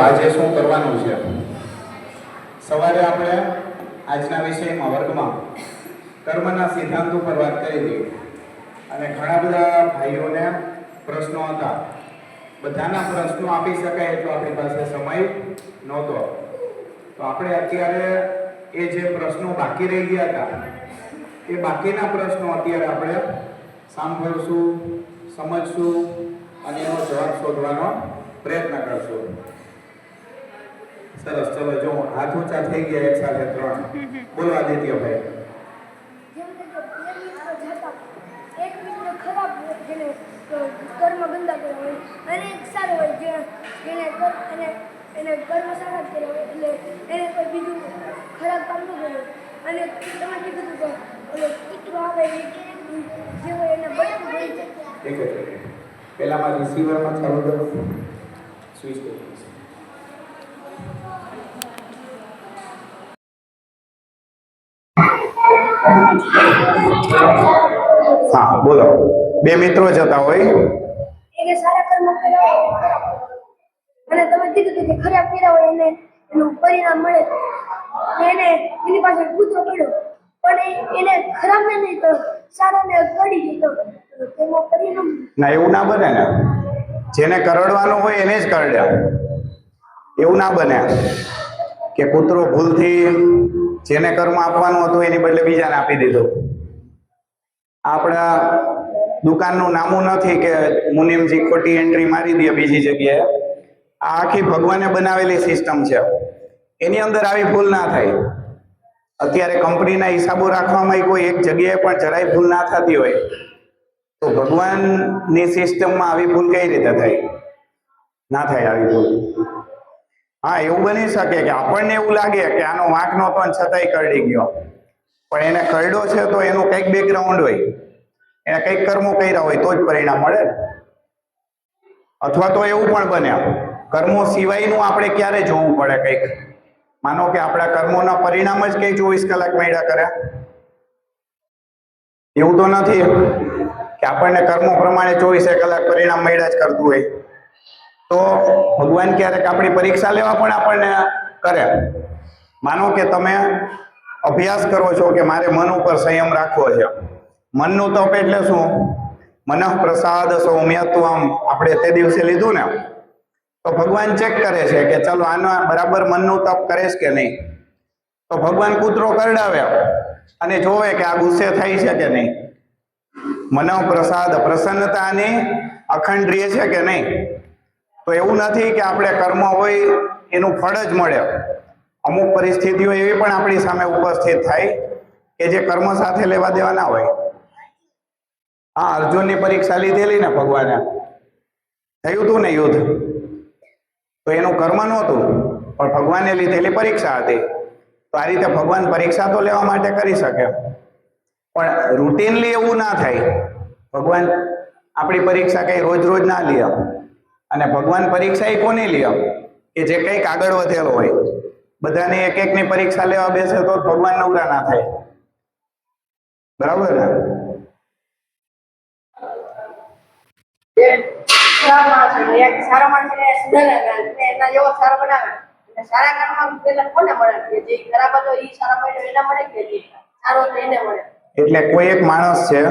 આજે શું કરવાનું છે? સવારે આપણે આજના વિષયમાં વર્ગમાં કર્મના સિદ્ધાંત ઉપર વાત કરી હતી અને ઘણા બધા ભાઈઓને પ્રશ્નો હતા. બધાના પ્રશ્નો આપી શકાય એટલો આપણી પાસે સમય નહોતો. તો આપણે અત્યારે એ જે પ્રશ્નો બાકી રહી ગયા હતા એ બાકીના પ્રશ્નો અત્યારે આપણે સાંભળશું, સમજશું અને એનો જવાબ શોધવાનો પ્રયત્ન કરશું. સરસ, ચલો જો હાથ ઊંચા થઈ ગયા એક સાથે 3. બોલો આદિત્યભાઈ. એક મિત્ર ખરાબ જેને કર્મ ગંદા કર્યા હોય અને એક સારો હોય જેને એને કર્મ સારા કર્યા હોય એટલે એને કોઈ બીજું ખરાબ કામ ન કર્યું અને તમે કીધું કે ચિત્રો આવે જે હોય એને બધું હોય છે. એક જ પહેલામાં રિસીવરમાં ચાલુ કરો, સ્વિચ કરો. હા બોલો. બે મિત્રો જતા હોય એને સારા કર્મ કર્યા હોય અને તમે કીધું કે ખરાબ કર્યા હોય એને એનું પરિણામ મળે. એને એની પાસે કૂતરો પડ્યો પણ એને ખરાબ ને નહીં તો સારાને કડી દીધો તેમાં પરિણામ ના, એવું ના બને ને. જેને કરડવાનું હોય એને જ કરડ્યા. એવું ના બને કે કૂતરો ભૂલથી જેને કર્મ આપવાનું હતું એની બદલે બીજાને આપી દીધું. આપણા દુકાનનું નામું નથી કે મુનિમજી ખોટી એન્ટ્રી મારી દે બીજી જગ્યાએ. આ આખી ભગવાને બનાવેલી સિસ્ટમ છે. એની અંદર આવી ભૂલ ના થાય. અત્યારે કંપનીના હિસાબો રાખવામાં કોઈ એક જગ્યાએ પણ જરાય ભૂલ ના થતી હોય તો ભગવાનની સિસ્ટમમાં આવી ભૂલ કઈ રીતે થાય? ના થાય આવી ભૂલ. હા, એવું બની શકે કે આપણને એવું લાગે કે આનો વાંક નહોતો ને છતાંય કરડી ગયો, પણ એને કરડ્યો છે તો એનું કંઈક બેકગ્રાઉન્ડ હોય, એને કંઈક કર્મો કર્યા હોય તો જ પરિણામ મળે. અથવા તો એવું પણ બને કર્મો સિવાયનું આપણે ક્યારે જોવું પડે કંઈક. માનો કે આપણા કર્મોના પરિણામ જ કંઈ 24 કલાક મળ્યા કરે. એવું તો નથી કે આપણને કર્મો પ્રમાણે 24 કલાક પરિણામ મળ્યા જ કરતું હોય. તો ભગવાન ક્યારેક આપણી પરીક્ષા લેવા પણ આપણને કરે. માનો કે તમે અભ્યાસ કરો છો કે મારે મન ઉપર સંયમ રાખવો છે. મનનું તપ એટલે શું? મનઃ પ્રસાદ સૌમ્યત્વમ આપણે તે દિવસે લીધું ને. તો ભગવાન ચેક કરે છે કે ચલો આના બરાબર મનનું તપ કરેશ કે નહીં. તો ભગવાન કૂતરો કરડાવે અને જોવે કે આ ગુસ્સે થાય છે કે નહીં. મનઃ પ્રસાદ પ્રસન્નતાની અખંડ રહે છે કે નહીં. તો એવું નથી કે આપણે કર્મ હોય એનું ફળ જ મળે. અમુક પરિસ્થિતિઓ એવી પણ આપણી સામે ઉપસ્થિત થાય કે જે કર્મ સાથે લેવા દેવા ના હોય. હા, અર્જુનની પરીક્ષા લીધેલી ને ભગવાને, થયું હતું ને યુદ્ધ, તો એનું કર્મ નહોતું પણ ભગવાને લીધેલી પરીક્ષા હતી. તો આ રીતે ભગવાન પરીક્ષા તો લેવા માટે કરી શકે પણ રૂટીનલી એવું ના થાય. ભગવાન આપણી પરીક્ષા કઈ રોજ રોજ ના લે. અને ભગવાન પરીક્ષા એ કોની લે કે જે કંઈક આગળ વધેલો હોય. બધાને એક એકની પરીક્ષા લેવા બેસે તો ભગવાન નવરા ના થાય. બરાબર ને? એક સારો માણસ એના જેવો સારો બનાવે અને સારા કામમાં પેલા કોને મળે? જે ખરાબ હતો એ સારા મળે એને મળે કે જે સારો હતો એને મળે? એટલે કોઈ એક માણસ છે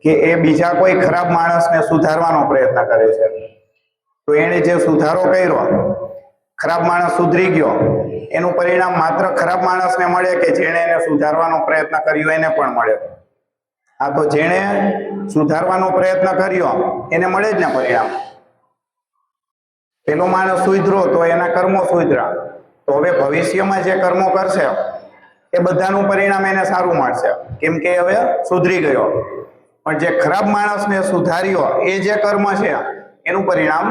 કે એ બીજા કોઈ ખરાબ માણસને સુધારવાનો પ્રયત્ન કરે છે. તો એને જે સુધારો કર્યો, ખરાબ માણસ સુધરી ગયો, એનું પરિણામ માત્ર ખરાબ માણસને મળે કે જેણે એને સુધારવાનો પ્રયત્ન કર્યો એને પણ મળે? આ તો જેણે સુધારવાનો પ્રયત્ન કર્યો એને મળે જ ને પરિણામ. પેલો માણસ સુધરો તો એના કર્મો સુધરા. તો હવે ભવિષ્યમાં જે કર્મો કરશે એ બધાનું પરિણામ એને સારું મળશે કેમ કે હવે સુધરી ગયો. પણ જે ખરાબ માણસને સુધાર્યો એ જે કર્મ છે એનું પરિણામ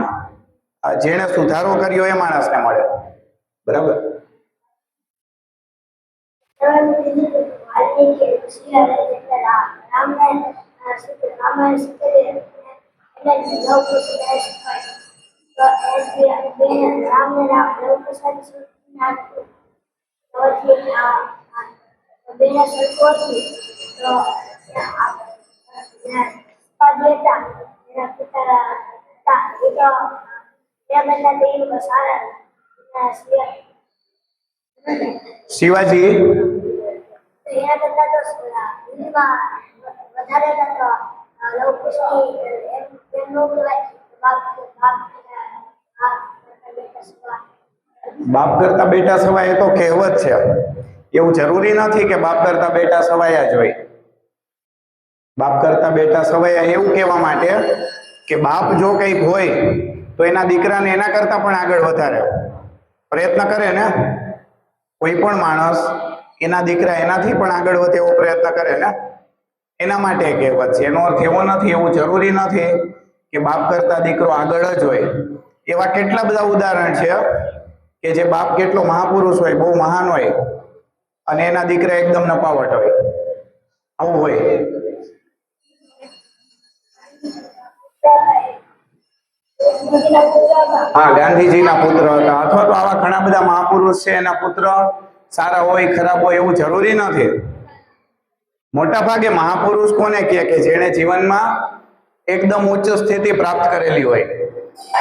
જેણે સુધારો કર્યો એ માણસને મળે. બરાબર? શિવાજી એના કરતા તો હિન્દીમાં વધારે તો લવકુશની એમ નો કહેવાય બાપ બાપ કરતા બેટા સવાય એ તો કહેવત છે. એવું જરૂરી નથી કે બાપ કરતા બેટા સવાયા જ હોય. બાપ કરતા બેટા સવાયા એવું કહેવા માટે કે બાપ જો કંઈક હોય તો એના દીકરાને એના કરતા પણ આગળ વધારે પ્રયત્ન કરે ને. કોઈ પણ માણસ એના દીકરા એનાથી પણ આગળ વધે એવો પ્રયત્ન કરે ને, એના માટે કહેવત છે. એનો અર્થ એવો નથી, એવું જરૂરી નથી કે બાપ કરતા દીકરો આગળ જ હોય. એવા કેટલા બધા ઉદાહરણ છે કે જે બાપ કેટલો મહાપુરુષ હોય, બહુ મહાન હોય, અને એના દીકરા એકદમ નપાવટ હોય. આવું હોય. હા, ગાંધીજીના પુત્ર હતા, અથવા તો આવા ઘણા બધા મહાપુરુષ છે, એના પુત્ર સારા હોય ખરાબ હોય એવું જરૂરી નથી. મોટા ભાગે મહાપુરુષ કોને કહે કે જેણે જીવનમાં એકદમ ઉચ્ચ સ્થિતિ પ્રાપ્ત કરેલી હોય,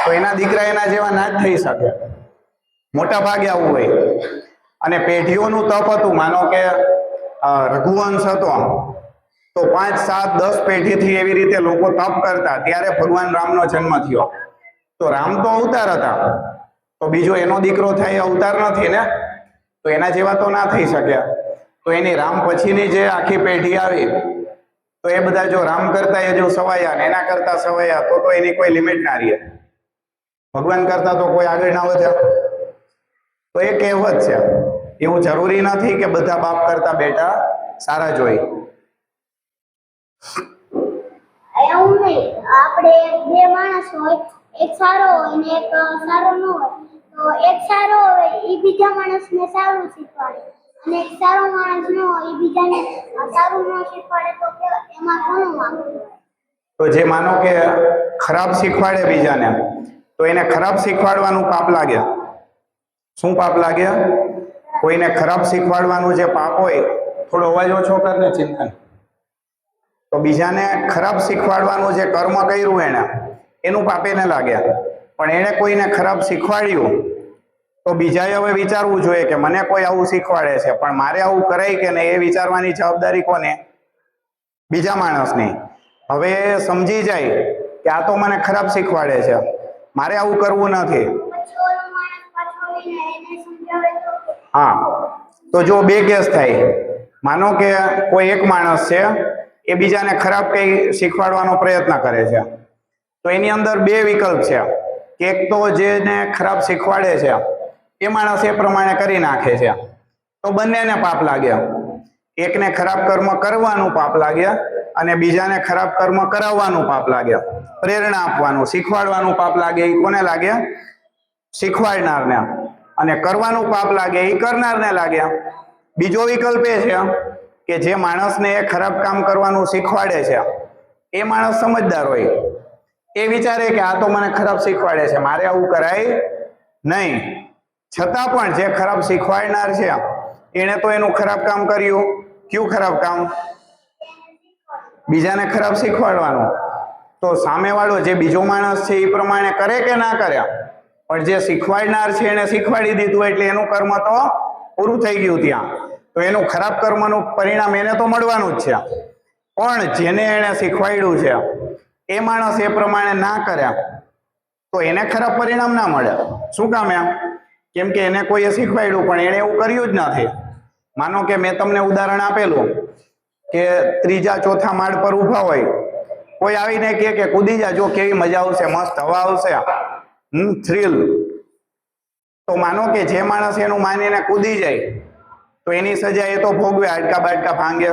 તો એના દીકરા એના જેવા ના જ થઈ શકે. મોટા ભાગે આવું હોય. અને પેઢીઓનું તપ હતું. માનો કે રઘુવંશ હતો તો 5, 7, 10 પેઢીથી એવી રીતે લોકો તપ કરતા, ત્યારે ભગવાન રામનો જન્મ થયો. તો રામ તો અવતાર હતા, તો બીજો એનો દીકરો થાય અવતાર નથી ને, તો એના જેવા તો ના થઈ શક્યા. તો એની રામ પછીની જે આખી પેઢી આવી, તો એ બધા જો રામ કરતા એ જો સવાયા ને એના કરતા સવાયા, તો એની કોઈ લિમિટ ના રહે. ભગવાન કરતા તો કોઈ આગળ ના વધે. તો એ કહેવત છે. એવું જરૂરી નથી કે બધા બાપ કરતા બેટા સારા જ હોય. એવું નહીં, આપણે બે માણસ હોય, એક સારો હોય ને એક સારો ન હોય, તો એક સારો હોય એ બીજા માણસને સારું શીખવાડે, અને એક સારો માણસ ન હોય એ બીજાને સારું ન શીખવાડે, તો એમાં ઘણું વાંધો. તો જે માનો કે ખરાબ શીખવાડે બીજાને, તો એને ખરાબ શીખવાડવાનું પાપ લાગે. શું પાપ લાગે? કોઈને ખરાબ શીખવાડવાનું જે પાપ હોય, થોડો અવાજ ઓછો કરને ચિંતન. તો બીજાને ખરાબ શીખવાડવાનું જે કર્મ કર્યું એનું પાપ એને લાગે. પણ એને કોઈને ખરાબ શીખવાડ્યું તો બીજાએ હવે વિચારવું જોઈએ કે મને કોઈ આવું શીખવાડે છે, પણ મારે આવું કરાય કે નહીં, એ વિચારવાની જવાબદારી કોને? બીજા માણસની. હવે સમજી જાય કે આ તો મને ખરાબ શીખવાડે છે, મારે આવું કરવું નથી. હા, તો જો બે કેસ થાય. માનો કે કોઈ એક માણસ છે, એ બીજાને ખરાબ કંઈ શીખવાડવાનો પ્રયત્ન કરે છે, તો એની અંદર બે વિકલ્પ છે. એક તો જેને ખરાબ શીખવાડે છે એ માણસ એ પ્રમાણે કરી નાખે છે, તો બંનેને પાપ લાગે. એકને ખરાબ કર્મ કરવાનું પાપ લાગે, અને બીજાને ખરાબ કર્મ કરાવવાનું પાપ લાગે. પ્રેરણા આપવાનું, શીખવાડવાનું પાપ લાગે. એ કોને લાગે? શીખવાડનારને. અને કરવાનું પાપ લાગે એ કરનારને લાગે. બીજો વિકલ્પ એ છે કે જે માણસને એ ખરાબ કામ કરવાનું શીખવાડે છે, એ માણસ સમજદાર હોય. એ વિચારે કે આ તો મને ખરાબ શીખવાડે છે, મારે આવું કરાય નહીં. છતાં પણ જે ખરાબ શીખવાડનાર છે એને તો એનું ખરાબ કામ કર્યું. કયું ખરાબ કામ? બીજાને ખરાબ શીખવાડવાનું. તો સામેવાળો જે બીજો માણસ છે એ પ્રમાણે કરે કે ના કરે, પણ જે શીખવાડનાર છે એને શીખવાડી દીધું એટલે એનું કર્મ તો પૂરું થઈ ગયું ત્યાં. તો એનું ખરાબ કર્મનું પરિણામ એને તો મળવાનું જ છે. પણ જેને એને શીખવાડ્યું છે એ માણસ એ પ્રમાણે ના કર્યા તો એને ખરાબ પરિણામ ના મળે. શું કામ? કેમ કે એને કોઈએ શીખવાડ્યું પણ એને એવું કર્યું જ નથી. માનો કે મેં તમને ઉદાહરણ આપેલું કે 3જા 4થા માળ પર ઊભા હોય, કોઈ આવીને કહે કે કૂદી જા, જો કેવી મજા આવશે, મસ્ત હવા આવશે, થ્રિલ. તો માનો કે જે માણસ એનું માનીને કૂદી જાય તો એની સજા એ તો ભોગવે, હાડકા બાડકા ભાંગે.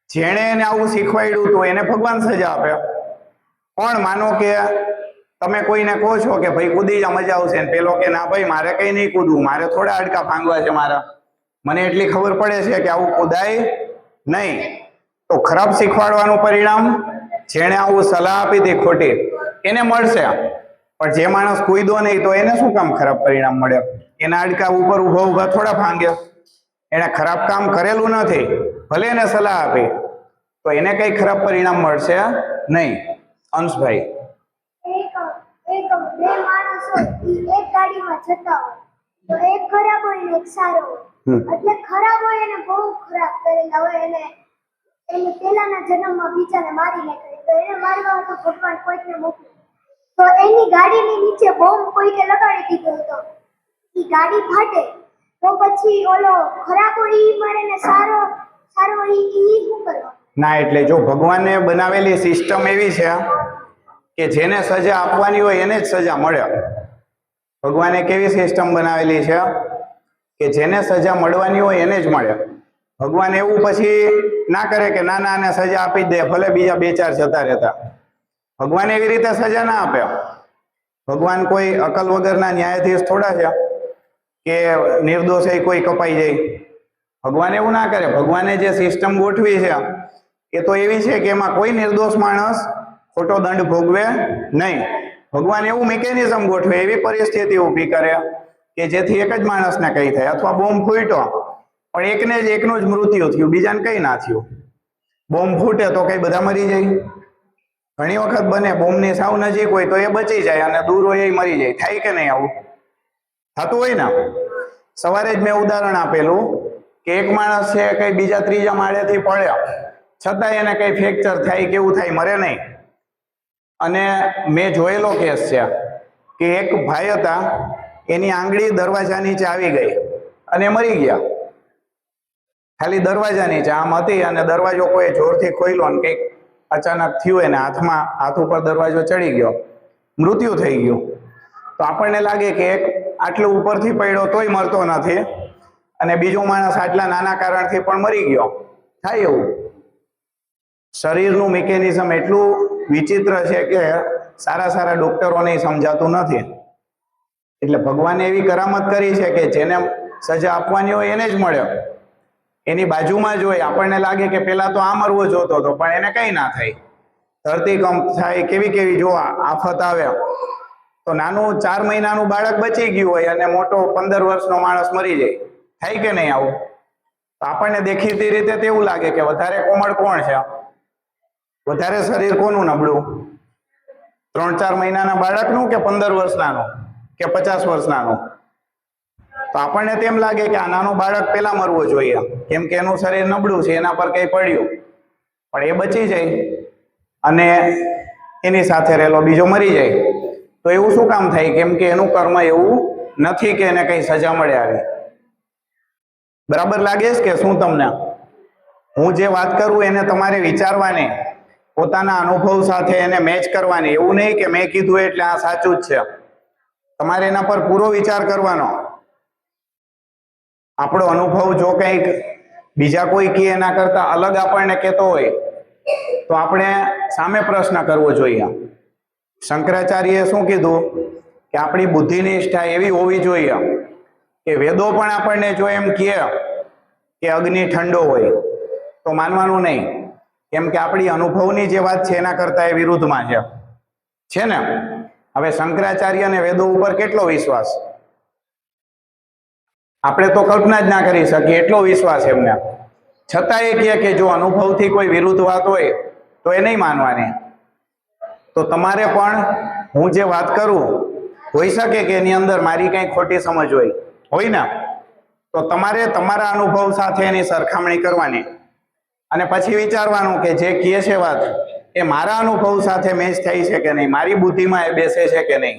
જેણે એને આવું શીખવાડ્યું તો એને ભગવાન સજા આપે. પણ માનો કે તમે કોઈને કહો છો કે ભાઈ કૂદી જા, મજા આવશે, ને પેલો કે ના ભાઈ મારે કઈ નહીં કૂદવું, મારે થોડા હાડકા ભાંગવા છે મારા, મને એટલી ખબર પડે છે કે આવું કૂદાય નહીં. તો ખરાબ શીખવાડવાનું પરિણામ જેણે આવું સલાહ આપી હતી ખોટી એને મળશે. પણ જે માણસ કૂદ્યો નહીં તો એને શું કામ ખરાબ પરિણામ મળે? એના હાડકા ઉપર ઉભા ઉભા થોડા ભાંગે. એને ખરાબ કામ કરેલું નથી, ભલે એને સલાહ આપી, તો એને કઈ ખરાબ પરિણામ મળશે નહીં. અંશભાઈ, બે માણસો એક ગાડીમાં જતા હોય, તો એક ખરાબ હોય ને એક સારો હમ. હોય. એટલે ખરાબ હોય એને બહુ ખરાબ કરેલા હોય એને પેલાના જન્મમાં બીજાને મારી નાખે તો એને મારવા તો ભગવાન કોઈકને મોકલે તો એની ગાડીની નીચે બોમ્બ કોઈને લગાડી દીધો હતો એ ગાડી ફાટે તો પછી ઓલો ખરાબ હોય ઈ મારે ને સારો સારો હોય ઈ શું કરવાનું? ના, એટલે જો ભગવાને બનાવેલી સિસ્ટમ એવી છે કે જેને સજા આપવાની હોય એને જ સજા મળે. ભગવાને કેવી સિસ્ટમ બનાવેલી છે કે જેને સજા મળવાની હોય એને જ મળે. ભગવાન એવું પછી ના કરે કે ના આને સજા આપી જ દે ભલે બીજા 2-4 જતા રહેતા. ભગવાન એવી રીતે સજા ના આપે. ભગવાન કોઈ અકલ વગરના ન્યાયાધીશ થોડા છે કે નિર્દોષે કોઈ કપાઈ જાય. ભગવાન એવું ના કરે. ભગવાને જે સિસ્ટમ ગોઠવી છે એ તો એવી છે કે એમાં કોઈ નિર્દોષ માણસ ખોટો દંડ ભોગવે નહીં. ભગવાન એવું મિકેનિઝમ ગોઠવે, એવી પરિસ્થિતિ ઊભી કરે કે જેથી એક જ માણસને કઈ થાય. અથવા બોમ્બ ફૂટ્યો પણ એકને જ એકનું જ મૃત્યુ થયું, બીજાને કઈ ના થયું. બોમ્બ ફૂટે તો કઈ બધા મરી જાય? ઘણી વખત બને બોમ્બની સાવ નજીક હોય તો એ બચી જાય અને દૂર હોય એ મરી જાય. થાય કે નહીં આવું? થતું હોય ને. સવારે જ મેં ઉદાહરણ આપેલું કે એક માણસ છે કઈ બીજા 3જા માળેથી પડ્યો છતાંય એને કઈ ફ્રેક્ચર થાય કેવું થાય, મરે નહીં. અને મેં જોયેલો કેસ છે કે એક ભાઈ હતા એની આંગળી દરવાજા નીચે આવી ગઈ અને મરી ગયા. ખાલી દરવાજા નીચે આમ હતી અને દરવાજો કોઈ જોરથી ખોલ્યો અને કંઈક અચાનક થયું એને હાથ ઉપર દરવાજો ચડી ગયો, મૃત્યુ થઈ ગયું. તો આપણને લાગે કે એક આટલું ઉપરથી પડ્યો તોય મરતો નથી અને બીજો માણસ આટલા નાના કારણથી પણ મરી ગયો. થાય એવું. શરીરનું મિકેનિઝમ એટલું વિચિત્ર છે કે સારા ડોક્ટરોને સમજાતું નથી. એટલે ભગવાને એવી કરામત કરી છે કે જેને સજા આપવાની હોય એને જ મળે. એની બાજુમાં જ હોય. આપણને લાગે કે પેલા તો આ મરવો જોતો હતો પણ એને કઈ ના થાય. ધરતીકંપ થાય, કેવી જો આફત આવે તો નાનું 4 મહિનાનું બાળક બચી ગયું હોય અને મોટો 15 વર્ષનો માણસ મરી જાય. થાય કે નહીં આવું? તો આપણને દેખીતી રીતે તેવું લાગે કે વધારે કોમળ કોણ છે, વધારે શરીર કોનું નબળું? 3-4 મહિનાના બાળકનું કે 15 વર્ષનાનું કે 50 વર્ષનાનું? તો આપણને તેમ લાગે કે આ નાનું બાળક પેલા મરવું જોઈએ કેમ કે એનું શરીર નબળું છે, એના પર કઈ પડ્યું. પણ એ બચી જાય અને એની સાથે રહેલો બીજો મરી જાય. તો એવું શું કામ થાય? કેમ કે એનું કર્મ એવું નથી કે એને કઈ સજા મળે આવી. બરાબર લાગે છે કે શું તમને? હું જે વાત કરું એને તમારે વિચારવાની, પોતાના અનુભવ સાથે એને મેચ કરવાની. એવું નહીં કે મેં કીધું એટલે આ સાચું જ છે. તમારે એના પર પૂરો વિચાર કરવાનો. આપણો અનુભવ જો કંઈક બીજા કોઈ કે એના કરતા અલગ આપણને કહેતો હોય તો આપણે સામે પ્રશ્ન કરવો જોઈએ. શંકરાચાર્યએ શું કીધું કે આપણી બુદ્ધિનિષ્ઠા એવી હોવી જોઈએ કે વેદો પણ આપણને જો એમ કહે કે અગ્નિ ઠંડો હોય તો માનવાનું નહીં. કેમ કે આપણી અનુભવની જે વાત છે એના કરતા એ વિરુદ્ધમાં છે ને. હવે શંકરાચાર્યને વેદો ઉપર કેટલો વિશ્વાસ? આપણે તો કલ્પના જ ના કરી શકીએ એટલો વિશ્વાસ એમને. છતાં એ કહે કે જો અનુભવથી કોઈ વિરુદ્ધ વાત હોય તો એ નહીં માનવાની. તો તમારે પણ હું જે વાત કરું હોઈ શકે કે એની અંદર મારી કંઈ ખોટી સમજ હોય ને, તો તમારે તમારા અનુભવ સાથે એની સરખામણી કરવાની અને પછી વિચારવાનું કે જે કહે છે વાત એ મારા અનુભવ સાથે મેચ થઈ છે કે નહીં, મારી બુદ્ધિમાં એ બેસે છે કે નહીં.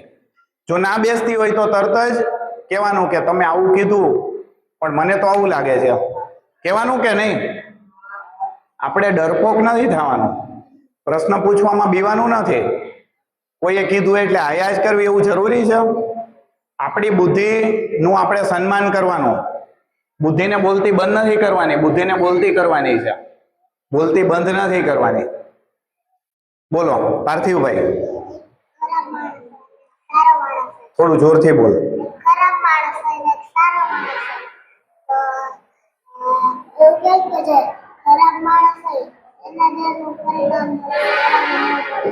જો ના બેસતી હોય તો તરત જ કહેવાનું કે તમે આવું કીધું પણ મને તો આવું લાગે છે. કહેવાનું કે નહીં? આપણે ડરપોક નથી થવાનું. પ્રશ્ન પૂછવામાં બીવાનું નથી. કોઈએ કીધું એટલે આયા જ કરવી એવું જરૂરી છે? આપણી બુદ્ધિનું આપણે સન્માન કરવાનું. બુદ્ધિને બોલતી બંધ નથી કરવાની, બુદ્ધિને બોલતી કરવાની છે. બોલતી બંધ નથી કરવાની. બોલો પાર્થિવભાઈ, ખરાબ માણસ સારો માણસ થોડું જોરથી બોલ. ખરાબ માણસ હોય ને સારો માણસ હોય તો એવું કહે કે જે ખરાબ માણસ હોય એના જેનું પરિણામ સારામાં ન પડે.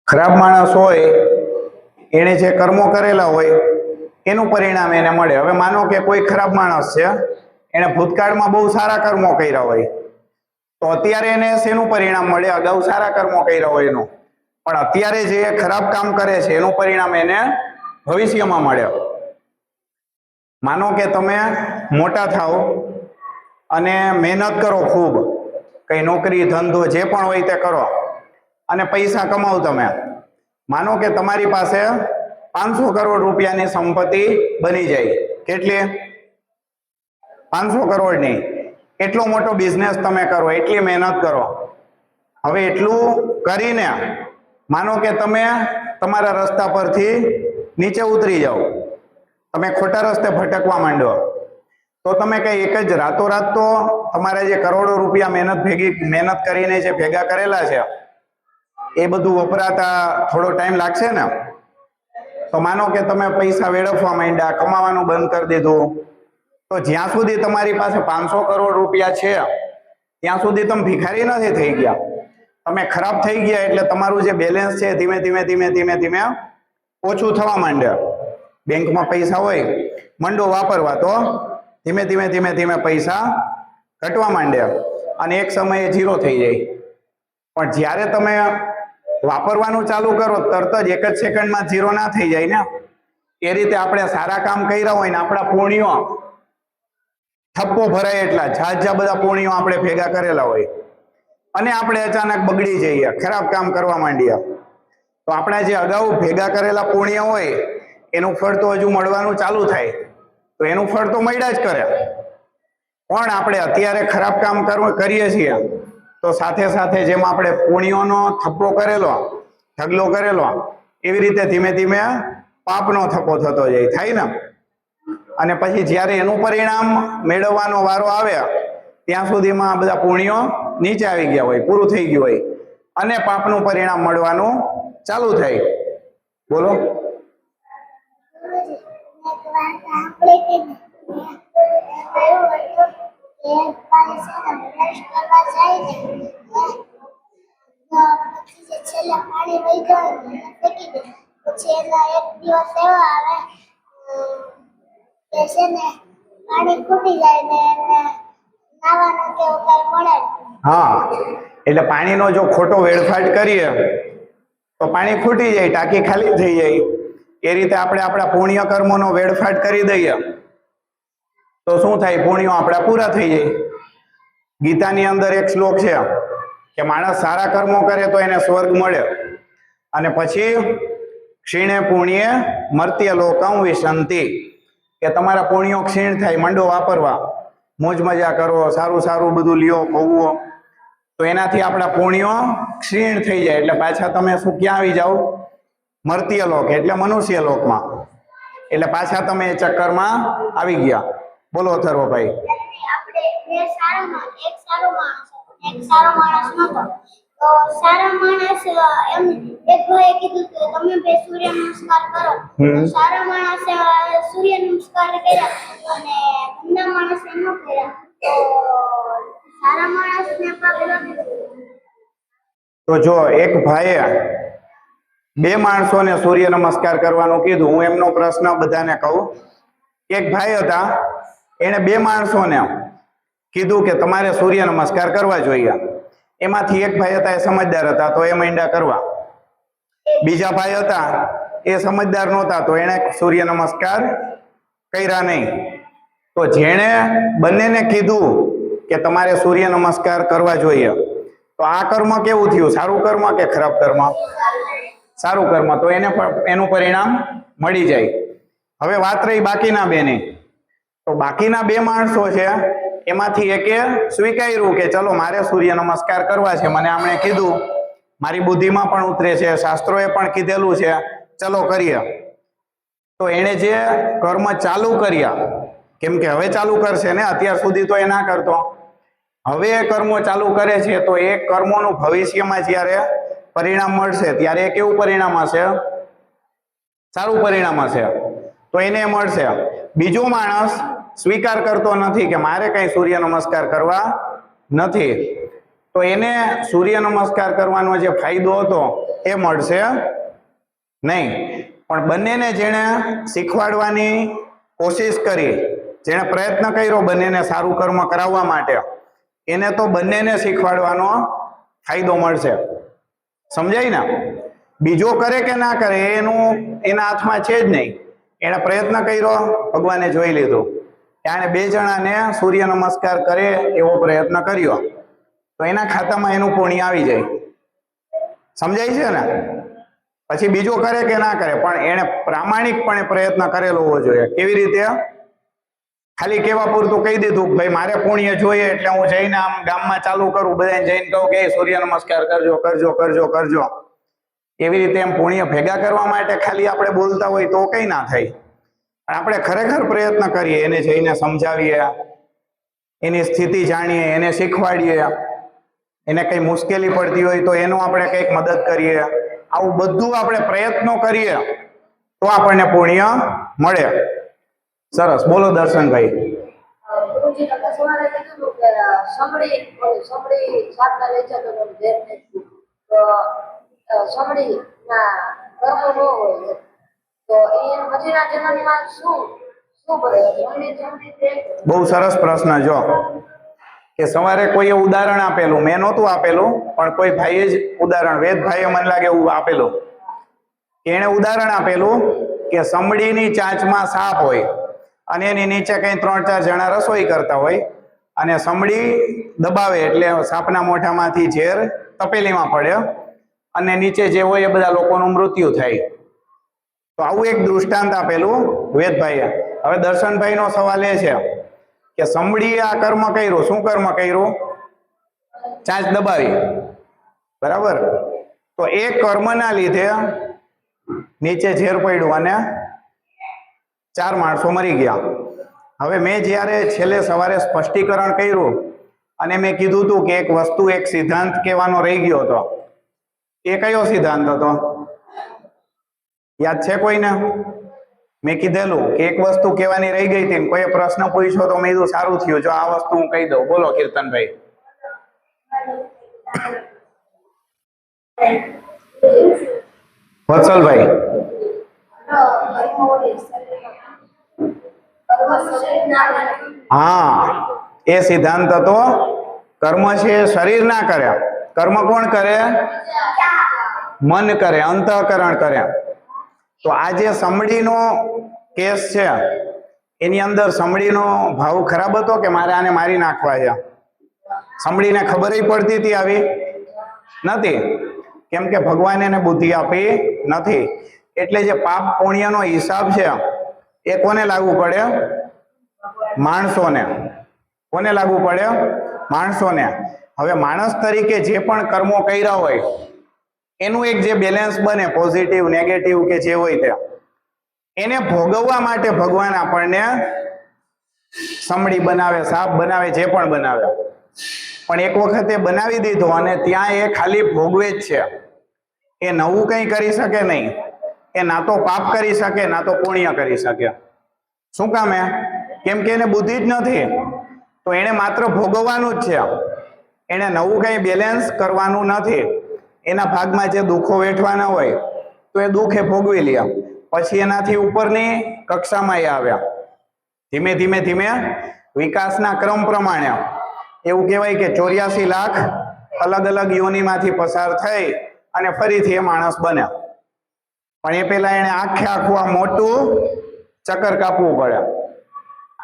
ખરાબ માણસ હોય એણે જે કર્મો કરેલા હોય એનું પરિણામ એને મળે. હવે માનો કે કોઈ ખરાબ માણસ છે, એણે ભૂતકાળમાં બહુ સારા કર્મો કર્યા હોય તો અત્યારે એને શેનું પરિણામ મળે? અગાઉ સારા કર્મો કર્યા હોય એનું. પણ અત્યારે જે ખરાબ કામ કરે છે એનું પરિણામ એને ભવિષ્યમાં મળે. માનો કે તમે મોટા થાવ અને મહેનત કરો ખૂબ, કઈ નોકરી ધંધો જે પણ હોય તે કરો અને પૈસા કમાવ તમે. માનો કે તમારી પાસે 500 કરોડ રૂપિયાની સંપત્તિ બની જાય. કેટલી? 500 કરોડની. એટલો મોટો બિઝનેસ તમે કરો, એટલી મહેનત કરો. હવે એટલું કરીને માનો કે તમે તમારા રસ્તા પરથી નીચે ઉતરી જાઓ, તમે ખોટા રસ્તે ભટકવા માંડો, તો તમે કઈ એક જ રાતોરાત તો તમારે જે કરોડો રૂપિયા મહેનત કરીને જે ભેગા કરેલા છે એ બધું વપરાતા થોડો ટાઈમ લાગશે ને. તો માનો કે તમે પૈસા વેડફવા માંડ્યા, કમાવાનું બંધ કરી દીધું, તો જ્યાં સુધી તમારી પાસે 500 કરોડ રૂપિયા છે ત્યાં સુધી તમે ભિખારી નથી થઈ ગયા. તમે ખરાબ થઈ ગયા એટલે તમારું જે બેલેન્સ છે ધીમે ધીમે ઓછું થવા માંડે. બેંકમાં પૈસા હોય, મંડો વાપરવા તો ધીમે ધીમે પૈસા ઘટવા માંડે અને એક સમયે ઝીરો થઈ જાય. પણ જ્યારે તમે વાપરવાનું ચાલુ કરો તરત જ એક જ સેકન્ડમાં ઝીરો ના થઈ જાય ને. એ રીતે આપણે સારા કામ કર્યા હોય ને આપણા પુણ્યો થપ્પો ભરાય એટલા ઝાઝા બધા પુણ્યો આપણે ભેગા કરેલા હોય અને આપણે અચાનક બગડી જઈએ, ખરાબ કામ કરવા માંડીએ, તો આપણે જે અગાઉ ભેગા કરેલા પુણ્ય હોય એનું ફળ તો હજુ મળવાનું ચાલુ થાય. તો એનું ફળ તો મળ્યા જ કરે. પણ આપણે અત્યારે ખરાબ કામ કરીએ છીએ તો સાથે સાથે જેમ આપણે પુણ્યોનો થપ્પો કરેલો, ઢગલો કરેલો, એવી રીતે ધીમે ધીમે પાપનો થપ્પો થતો જાય, થાય ને. અને પછી જ્યારે એનું પરિણામ મેળવવાનો વારો આવે ત્યાં સુધીમાં બધા પુણ્યો નીચે આવી ગયા હોય, પૂરું થઈ ગયું હોય અને પાપનું પરિણામ મળવાનું ચાલુ થાય. બોલો. હા, એટલે પાણીનો જો ખોટો વેડફાટ કરીએ તો પાણી ખૂટી જાય, ટાંકી ખાલી થઈ જાય. એ રીતે આપણે આપણા પુણ્ય કર્મોનો વેડફાટ કરી દઈએ તો શું થાય? પુણ્યો આપણા પૂરા થઈ જાય. ગીતાની અંદર એક શ્લોક છે કે માણસ સારા કર્મો કરે તો એને સ્વર્ગ મળે અને પછી ક્ષીણે પુણ્યે મર્ત્ય લોકમ વિશંતિ, કે તમારા પુણ્યો ક્ષીણ થાય, મંડો વાપરવા, મોજ મજા કરો, સારું સારું બધું લ્યો, ભોગવો, તો એનાથી આપણા પુણ્યો ક્ષીણ થઈ જાય એટલે પાછા તમે શું ક્યાં આવી જાઓ? મર્ત્ય લોક એટલે મનુષ્ય લોકમાં. એટલે પાછા તમે એ ચક્કરમાં આવી ગયા. બોલો અથર્વભાઈ. એક સારો માણસ નતો, તો સારા માણસ એમ એક ભાઈએ કીધું કે તમે બે સૂર્ય નમસ્કાર કરો. તો સારા માણસે સૂર્ય નમસ્કાર કર્યા અને ગંદા માણસે ન કર્યા, તો સારા માણસને પાપ લાગે. તો જો એક ભાઈએ બે માણસોને સૂર્ય નમસ્કાર કરવાનું કીધું, હું એમનો પ્રશ્ન બધાને કહું. એક ભાઈ હતા, એને બે માણસોને કીધું કે તમારે સૂર્ય નમસ્કાર કરવા જોઈએ. એમાંથી એક ભાઈ હતા એ સમજદાર હતા તો એ માંડ્યા કરવા. બીજા ભાઈ હતા એ સમજદાર નહોતા તો એને સૂર્ય નમસ્કાર કર્યા નહીં. તો જેણે બંનેને કીધું કે તમારે સૂર્ય નમસ્કાર કરવા જોઈએ, તો આ કર્મ કેવું થયું? સારું કર્મ કે ખરાબ કર્મ? સારું કર્મ. તો એને એનું પરિણામ મળી જાય. હવે વાત રહી બાકીના બેની. તો બાકીના બે માણસો છે એમાંથી એકે સ્વીકાર્યું કે ચલો મારે સૂર્ય નમસ્કાર કરવા છે, મને આમણે કીધું, મારી બુદ્ધિમાં પણ ઉતરે છે, શાસ્ત્રોએ પણ કીધેલું છે, ચલો કરીએ. તો એણે જે કર્મ ચાલુ કર્યા, કેમ કે હવે ચાલુ કરશે ને, અત્યાર સુધી તો એ ના કરતો, હવે એ કર્મો ચાલુ કરે છે તો એ કર્મોનું ભવિષ્યમાં જ્યારે પરિણામ મળશે ત્યારે એ કેવું પરિણામ હશે? સારું પરિણામ હશે. તો એને મળશે. બીજો માણસ સ્વીકાર કરતો નથી કે મારે કઈ સૂર્ય નમસ્કાર કરવા નથી, તો એને સૂર્ય નમસ્કાર કરવાનો જે ફાયદો હતો એ મળશે નહીં. પણ બંનેને જેણે શીખવાડવાની કોશિશ કરી, જેણે પ્રયત્ન કર્યો બંનેને સારું કર્મ કરાવવા માટે, એને તો બંનેને શીખવાડવાનો ફાયદો મળશે. સમજાય ને? બીજો કરે કે ના કરે એનું એના હાથમાં છે જ નહીં. એણે પ્રયત્ન કર્યો, ભગવાને જોઈ લીધું. એણે 2 જણાને સૂર્ય નમસ્કાર કરે એવો પ્રયત્ન કર્યો તો એના ખાતામાં એનું પુણ્ય આવી જાય. સમજાય છે ને? પછી બીજો કરે કે ના કરે પણ એણે પ્રામાણિકપણે પ્રયત્ન કરેલો હોવો જોઈએ. કેવી રીતે? ખાલી કેવા પૂરતું કહી દીધું કે ભાઈ મારે પુણ્ય જોઈએ એટલે હું જઈને આમ ગામમાં ચાલુ કરું, બધાને જઈને કહું કે સૂર્ય નમસ્કાર કરજો કરજો કરજો કરજો. એવી રીતે એમ પુણ્ય ભેગા કરવા માટે ખાલી આપણે બોલતા હોય તો કઈ ના થાય. આપણે ખરેખર પ્રયત્ન કરીએ, એને જઈને સમજાવીએ, એની સ્થિતિ જાણીએ, એને શીખવાડીએ, એને કઈ મુશ્કેલી પડતી હોય તો એનું આપણે કંઈક મદદ કરીએ. આવું બધું આપણે પ્રયત્નો કરીએ તો આપણને પુણ્ય મળે. સરસ, બોલો દર્શનભાઈ. ગુરુજી તમે સવારે કીધું કે સમડી સાતના લઈ જતો તો ઘેર નથી. તો સમડી ના કર્મ ન હોય તો એ પછીના જન્મમાં શું બને? બહુ સરસ પ્રશ્ન. જો કે સવારે કોઈએ ઉદાહરણ આપેલું, મેં નહોતું આપેલું પણ કોઈ ભાઈએ જ ઉદાહરણ, વેદભાઈએ મને લાગે એવું આપેલું. એણે ઉદાહરણ આપેલું કે સમડીની ચાંચમાં સાપ હોય અને એની નીચે કઈ 3-4 જણા રસોઈ કરતા હોય અને સમડી દબાવે એટલે સાપના મોઢામાંથી ઝેર તપેલીમાં પડે અને નીચે જે હોય એ બધા લોકોનું મૃત્યુ થાય. તો આવું એક દૃષ્ટાંત આપેલું વેદભાઈએ. હવે દર્શનભાઈનો સવાલ એ છે કે સમડીએ આ કર્મ કર્યું, શું કર્મ કર્યું? ચાંચ દબાવી, બરાબર? તો એ કર્મના લીધે નીચે ઝેર પડ્યું અને 4 માણસો મરી ગયા. હવે મેં જ્યારે છેલ્લે સવારે સ્પષ્ટીકરણ કર્યું અને મેં કીધું હતું કે એક વસ્તુ, એક સિદ્ધાંત કહેવાનો રહી ગયો હતો. એ કયો સિદ્ધાંત હતો? યાદ છે કોઈને? મેં કીધેલું કે એક વસ્તુ કહેવાની રહી ગઈ હતી, કોઈએ પ્રશ્ન પૂછ્યો તો મેં કીધું સારું થયું જો આ વસ્તુ હું કહી દઉં. બોલો કીર્તનભાઈ. વત્સલભાઈ. હા, એ સિદ્ધાંત હતો કર્મ છે શરીર ના કરે, કર્મ કોણ કરે? મન કરે, અંતઃકરણ કરે. તો આ જે સમડીનો કેસ છે એની અંદર સમડીનો ભાવ ખરાબ હતો કે મારે આને મારી નાખવા છે? સમડીને ખબર પડતી હતી આવી નથી, કેમ કે ભગવાન એને બુદ્ધિ આપી નથી. એટલે જે પાપ પુણ્યનો હિસાબ છે એ કોને લાગુ પડે? માણસોને. કોને લાગુ પડે? માણસોને. હવે માણસ તરીકે જે પણ કર્મો કર્યા હોય એનું એક જે બેલેન્સ બને, પોઝિટિવ નેગેટિવ કે જે હોય તે, એને ભોગવવા માટે ભગવાન આપણને સમડી બનાવે, સાપ બનાવે, જે પણ બનાવે. પણ એક વખત એ બનાવી દીધો અને ત્યાં એ ખાલી ભોગવે જ છે. એ નવું કંઈ કરી શકે નહીં. એ ના તો પાપ કરી શકે ના તો પુણ્ય કરી શકે. શું કામ? કેમ કે એને બુદ્ધિ જ નથી. તો એને માત્ર ભોગવવાનું જ છે. એને નવું કંઈ બેલેન્સ કરવાનું નથી. એના ભાગમાં જે દુઃખો વેઠવાના હોય તો એ દુઃખ એ ભોગવી લે. પછી એનાથી ઉપરની કક્ષામાં એ આવ્યા. ધીમે ધીમે ધીમે વિકાસના ક્રમ પ્રમાણે એવું કહેવાય કે 84 લાખ અલગ અલગ યોનિમાંથી પસાર થઈ અને ફરીથી એ માણસ બન્યા. પણ એ પહેલા એને આખું આ મોટું ચક્કર કાપવું પડે.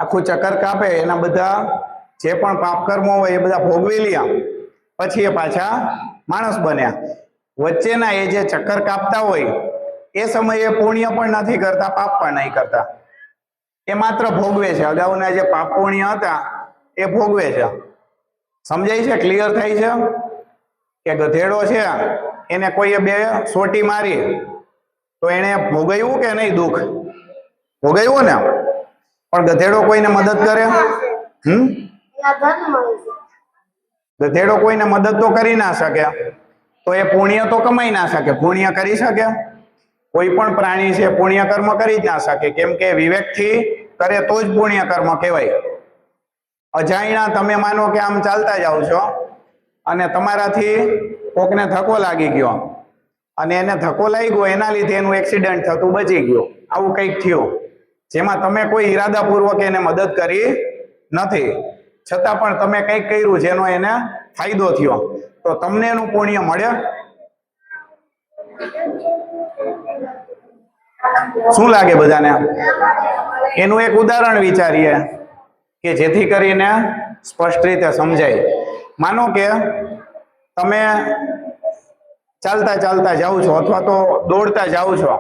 આખું ચક્કર કાપે, એના બધા જે પણ પાપ કર્મો હોય એ બધા ભોગવી લ્યા, પછી એ પાછા માણસ બન્યા. વચ્ચેના એ જે ચક્કર કાપતા હોય એ સમયે પુણ્ય પણ નથી કરતા, પાપ પણ નહીં કરતા. એ માત્ર ભોગવે છે. અગાઉના જે પાપ પુણ્ય હતા એ ભોગવે છે. સમજાય છે? ક્લિયર થાય છે? કે ગધેડો છે એને કોઈએ 2 સોટી મારી તો એને ભોગવ્યું કે નહીં? દુઃખ ભોગવ્યું ને. પણ ગધેડો કોઈને મદદ કરે? ગધેડો કોઈને મદદ તો કરી ના શકે, તો એ પુણ્ય તો કમાઈ ના શકે. પુણ્ય કરી શકે? કોઈ પણ પ્રાણી છે પુણ્ય કર્મ કરી જ ના શકે, કેમ કે વિવેકથી કરે તો જ પુણ્ય કર્મ કહેવાય. અજાણ્યા તમે માનો કે આમ ચાલતા જાઓ છો અને તમારાથી કોકને ધક્કો લાગી ગયો અને એને ધક્કો લાગ્યો એના લીધે એનું એક્સિડન્ટ થતું બચી ગયું. આવું કંઈક થયું જેમાં તમે કોઈ ઈરાદાપૂર્વક એને મદદ કરી નથી, છતાં પણ તમે કંઈક કર્યું જેનો એને ફાયદો થયો, તો તમને એનું પુણ્ય મળે? શું લાગે બધાને? એનું એક ઉદાહરણ વિચારીએ કે જેથી કરીને સ્પષ્ટ રીતે સમજાય. માનો કે તમે ચાલતા ચાલતા જાઓ છો અથવા તો દોડતા જાઓ છો,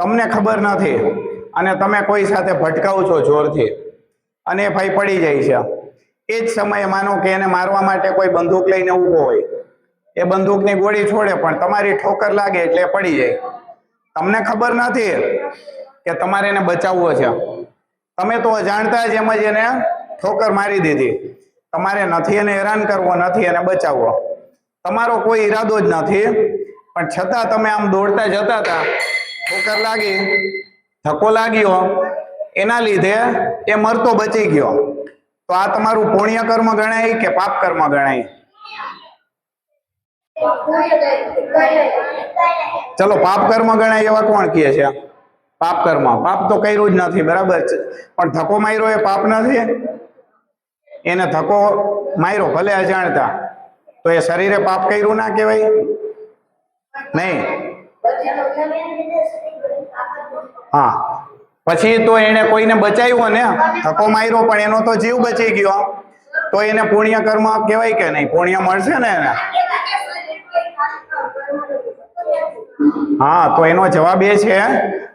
તમને ખબર નથી અને તમે કોઈ સાથે ભટકાવો છો જોરથી અને એ ભાઈ પડી જાય છે. એ જ સમયે માનો કે એને મારવા માટે કોઈ બંદૂક લઈને ઊભો હોય, એ બંદૂકની ગોળી છોડે પણ તમારી ઠોકર લાગે એટલે એ પડી જાય. તમને ખબર નથી કે તમારે એને બચાવવો છે, તમે તો અજાણતા જ એમ જ એને ઠોકર મારી દીધી. તમારે નથી એને હેરાન કરવો, નથી એને બચાવવો, તમારો કોઈ ઈરાદો જ નથી, પણ છતાં તમે આમ દોડતા જતા હતા, ઠોકર લાગી, ધક્કો લાગ્યો, એના લીધે એ મરતો બચી ગયો. તો આ તમારું પુણ્ય કર્મ ગણાય કે પાપ કર્મ ગણાય? ચલો પાપ કર્મ ગણાય એવા કોણ કહે છે? પાપ કર્મ. પાપ તો કર્યું જ નથી, બરાબર છે, પણ ધક્કો માર્યો એ પાપ નથી? એને ધક્કો માર્યો ભલે અજાણતા, તો એ શરીરે પાપ કર્યું ના કહેવાય? નહીં. હા, પછી તો એને કોઈને બચાવ્યો ને, ધક્કો માર્યો પણ એનો તો જીવ બચી ગયો, તો એને પુણ્ય કર્મ કહેવાય કે નહીં? પુણ્ય મળશે ને એને? હા, તો એનો જવાબ એ છે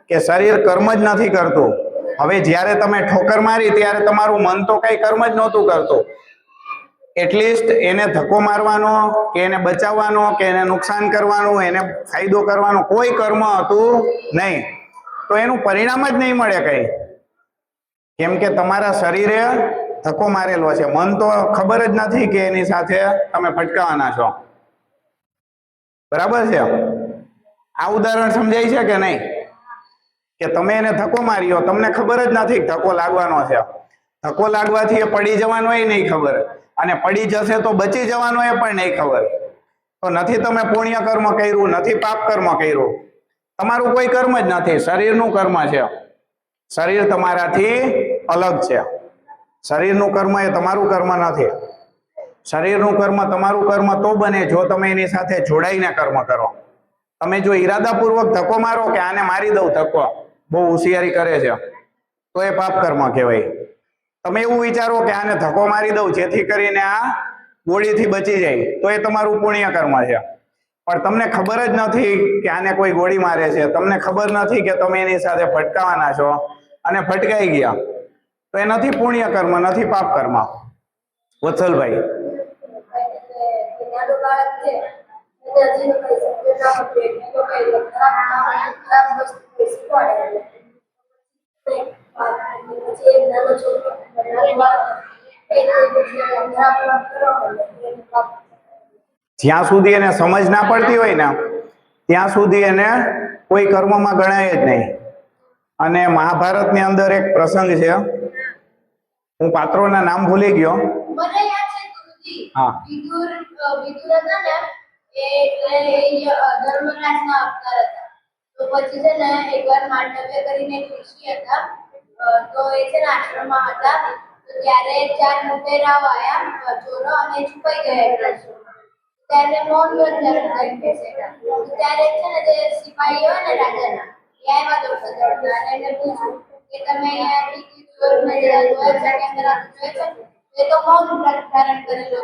કે શરીર કર્મ જ નથી કરતું. હવે જ્યારે તમે ઠોકર મારી ત્યારે તમારું મન તો કઈ કર્મ જ નહોતું કરતું. એટલીસ્ટ એને ધક્કો મારવાનો કે એને બચાવવાનો કે એને નુકસાન કરવાનું, એને ફાયદો કરવાનો કોઈ કર્મ હતું નહીં. તો એનું પરિણામ જ નહીં મળે કઈ, કેમ કે તમારા શરીરે ધક્કો મારેલો છે, મન તો ખબર જ નથી કે એની સાથે તમે ફટકાવાના છો. બરાબર છે? આ ઉદાહરણ સમજાય છે કે નહીં? કે તમે એને ધક્કો માર્યો, તમને ખબર જ નથી ધક્કો લાગવાનો છે, ધક્કો લાગવાથી એ પડી જવાનો એ નહીં ખબર, અને પડી જશે તો બચી જવાનો એ પણ નહીં ખબર. તો નથી તમે પુણ્ય કર્મ કર્યું, નથી પાપ કર્મ કર્યું, તમારું કોઈ કર્મ જ નથી, શરીરનું કર્મ છે. શરીર તમારાથી અલગ છે. શરીરનું કર્મ એ તમારું કર્મ નથી. શરીરનું કર્મ તમારું કર્મ તો બને જો તમે એની સાથે જોડાઈને કર્મ કરો. તમે જો ઈરાદાપૂર્વક ધક્કો મારો કે આને મારી દઉં ધક્કો, બહુ હોશિયારી કરે છે, તો એ પાપ કર્મ કહેવાય. તમે એવું વિચારો કે આને ધક્કો મારી દઉં જેથી કરીને આ ગોળીથી બચી જાય, તો એ તમારું પુણ્ય કર્મ છે. પણ તમને ખબર જ નથી કે આને કોઈ ગોળી મારે છે, તમને ખબર નથી કે તમે એની સાથે ભટકાવાના છો અને ભટકાઈ ગયા, તો એ નથી પુણ્ય કર્મ, નથી પાપ કર્મ. વત્સલભાઈ? જ્યાં સુધી એને સમજ ના પડતી હોય ને ત્યાં સુધી એને કોઈ કર્મમાં ગણાય જ નહીં. અને મહાભારતની અંદર એક પ્રસંગ છે, હું પાત્રોના નામ ભૂલી ગયો. મને યાદ છે ગુરુજી. હા. વિદુર હતા ને એ ધર્મરાજના અવતાર હતા. તો પછી છે ને એકવાર માંડવ્ય કરીને એક ઋષિ હતા, તો એ છે ને આશ્રમમાં હતા. તો ત્યારે 4 મોટેરાઓ આયા ચોરો અને છુપાઈ ગયા એક આશ્રમમાં. ત્યારે મૌન વ્રત ધારણ કરી બેસેલા. ત્યારે છે ને જે સિપાહીઓ હોય ને રાજાના, એ આવ્યા દોડતા અને એમને પૂછ્યું કે તમે અહીંયાથી ચોરને જે જોયા છે કે અંદર જોયા છે? એ તો મૌન વ્રત ધારણ કરેલો.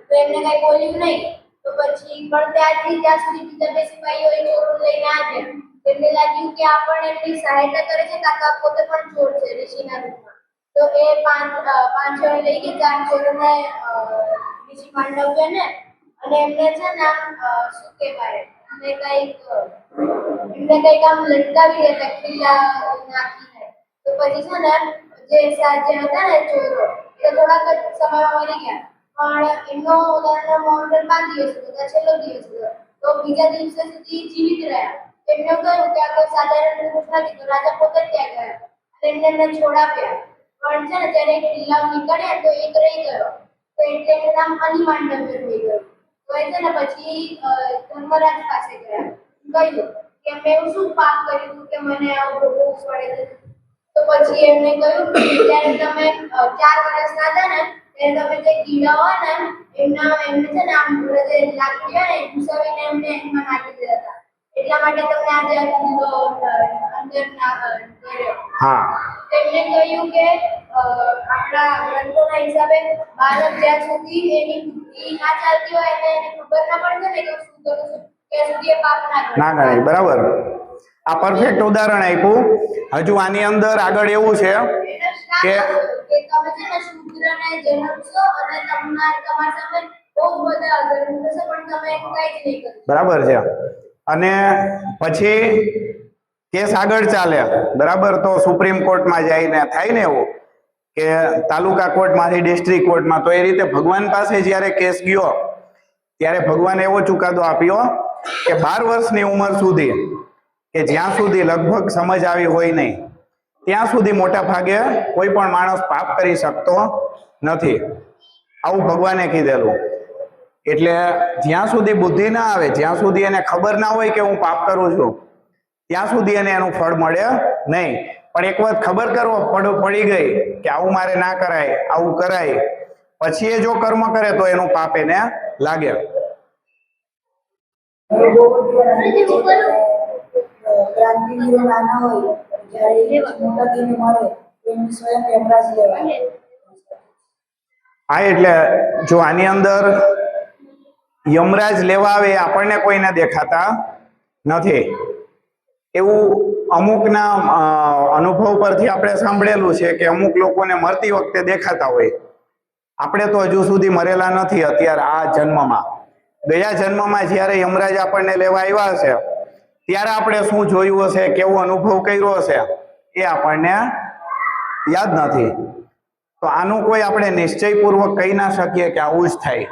તો એમને કઈ બોલ્યું નહીં. તો પછી પણ ત્યાંથી ત્યાં સુધી બીજા બે સિપાહીઓ એ ચોરો લઈને આવ્યા. એમને લાગ્યું કે આપણને એમની સહાયતા કરે છે, કાકા પોતે પણ ચોર છે ઋષિના રૂપમાં. તો એ પાંચ જણ લઈ ગયા 4 ચોરોને ઋષિ માંડવ્યને, અને એમને છે ને શું કહેવાય, એમને કઈક આમ લટકાવી દેતા ખીલા નાખીને. તો પછી છે ને જે હતા ને ચોરો, એ થોડાક જ સમયમાં મરી ગયા. પણ એમનો મૌન વ્રત 5 દિવસ હતો, છેલ્લો દિવસ હતો. તો બીજા દિવસે સુધી જીવિત રહ્યા. એમને કહ્યું કે આ કોઈ સાધારણ પુરુષ નથી, તો રાજા પોતે ત્યાં ગયા અને એમને છોડાવ્યા. પણ છે ને જ્યારે કિલ્લા નીકળ્યા તો એક રહી ગયો, તો એટલે એનું નામ અનિમાંડવ્ય થઈ ગયું. તો એ છે ને પછી ધર્મરાજ પાસે ગયા, કહ્યું કે મેં એવું શું પાપ કર્યું કે મને આવું ભોગવવું પડે છે? તો પછી એમને કહ્યું કે જ્યારે તમે 4 વર્ષના હતા ને ત્યારે તમે જે કીડા હોય ને એમને છે ને આમ જે લાકડી હોય ને ઘુસાવીને એમને એમાં નાખી દીધા હતા. એટલા માટે તમને આજે અંદર કર્યો. હા તેમણે કહ્યું કે આપણા ગ્રંથોના હિસાબે બાળક જ્યાં સુધી એની બુદ્ધિ ના ચાલતી હોય અને એને ખબર ના પડે ને કે શું કરું છું ત્યાં સુધી એ પાપ ના કરે. ના ગણાય, બરાબર. આ પરફેક્ટ ઉદાહરણ આપ્યું. હજુ આની અંદર આગળ એવું છે કે તમે છે ને શુદ્રને જન્મશો અને તમારા સામે બહુ બધા અધર્મ થશે પણ તમે એનું કંઈ જ નહીં કરો. બરાબર છે. અને પછી કેસ આગળ ચાલે, બરાબર. તો સુપ્રીમ કોર્ટમાં જઈને થાય ને એવું કે તાલુકા કોર્ટમાંથી ડિસ્ટ્રિક્ટ કોર્ટમાં, તો એ રીતે ભગવાન પાસે જ્યારે કેસ ગયો ત્યારે ભગવાને એવો ચુકાદો આપ્યો કે 12 વર્ષની ઉંમર સુધી, કે જ્યાં સુધી લગભગ સમજ આવી હોય નહીં ત્યાં સુધી મોટા ભાગે કોઈ પણ માણસ પાપ કરી શકતો નથી, આવું ભગવાને કીધેલું. એટલે જ્યાં સુધી બુદ્ધિ ના આવે, જ્યાં સુધી એને ખબર ના હોય કે હું પાપ કરું છું, ત્યાં સુધી એને એનું ફળ મળે નહીં. પણ એક વખત ખબર પડી ગઈ કે આવું મારે ના કરાય, આવું કરાય, પછી એ જો કર્મ કરે તો એનું પાપ એને લાગે. ક્રાંતિવીરો નાના હોય જ્યારે મોટા થઈને મારે એમની સ્વયં યમરાજ લેવાય. હા, એટલે જો આની અંદર યમરાજ લેવા આવે આપણને કોઈને દેખાતા નથી. એવું અમુકના અનુભવ પરથી આપણે સાંભળેલું છે કે અમુક લોકોને મરતી વખતે દેખાતા હોય. આપણે તો હજુ સુધી મરેલા નથી અત્યારે આ જન્મમાં. ગયા જન્મમાં જ્યારે યમરાજ આપણને લેવા આવ્યા હશે ત્યારે આપણે શું જોયું હશે, કેવો અનુભવ કર્યો હશે, એ આપણને યાદ નથી. તો આનું કોઈ આપણે નિશ્ચયપૂર્વક કહી ના શકીએ કે આવું જ થાય.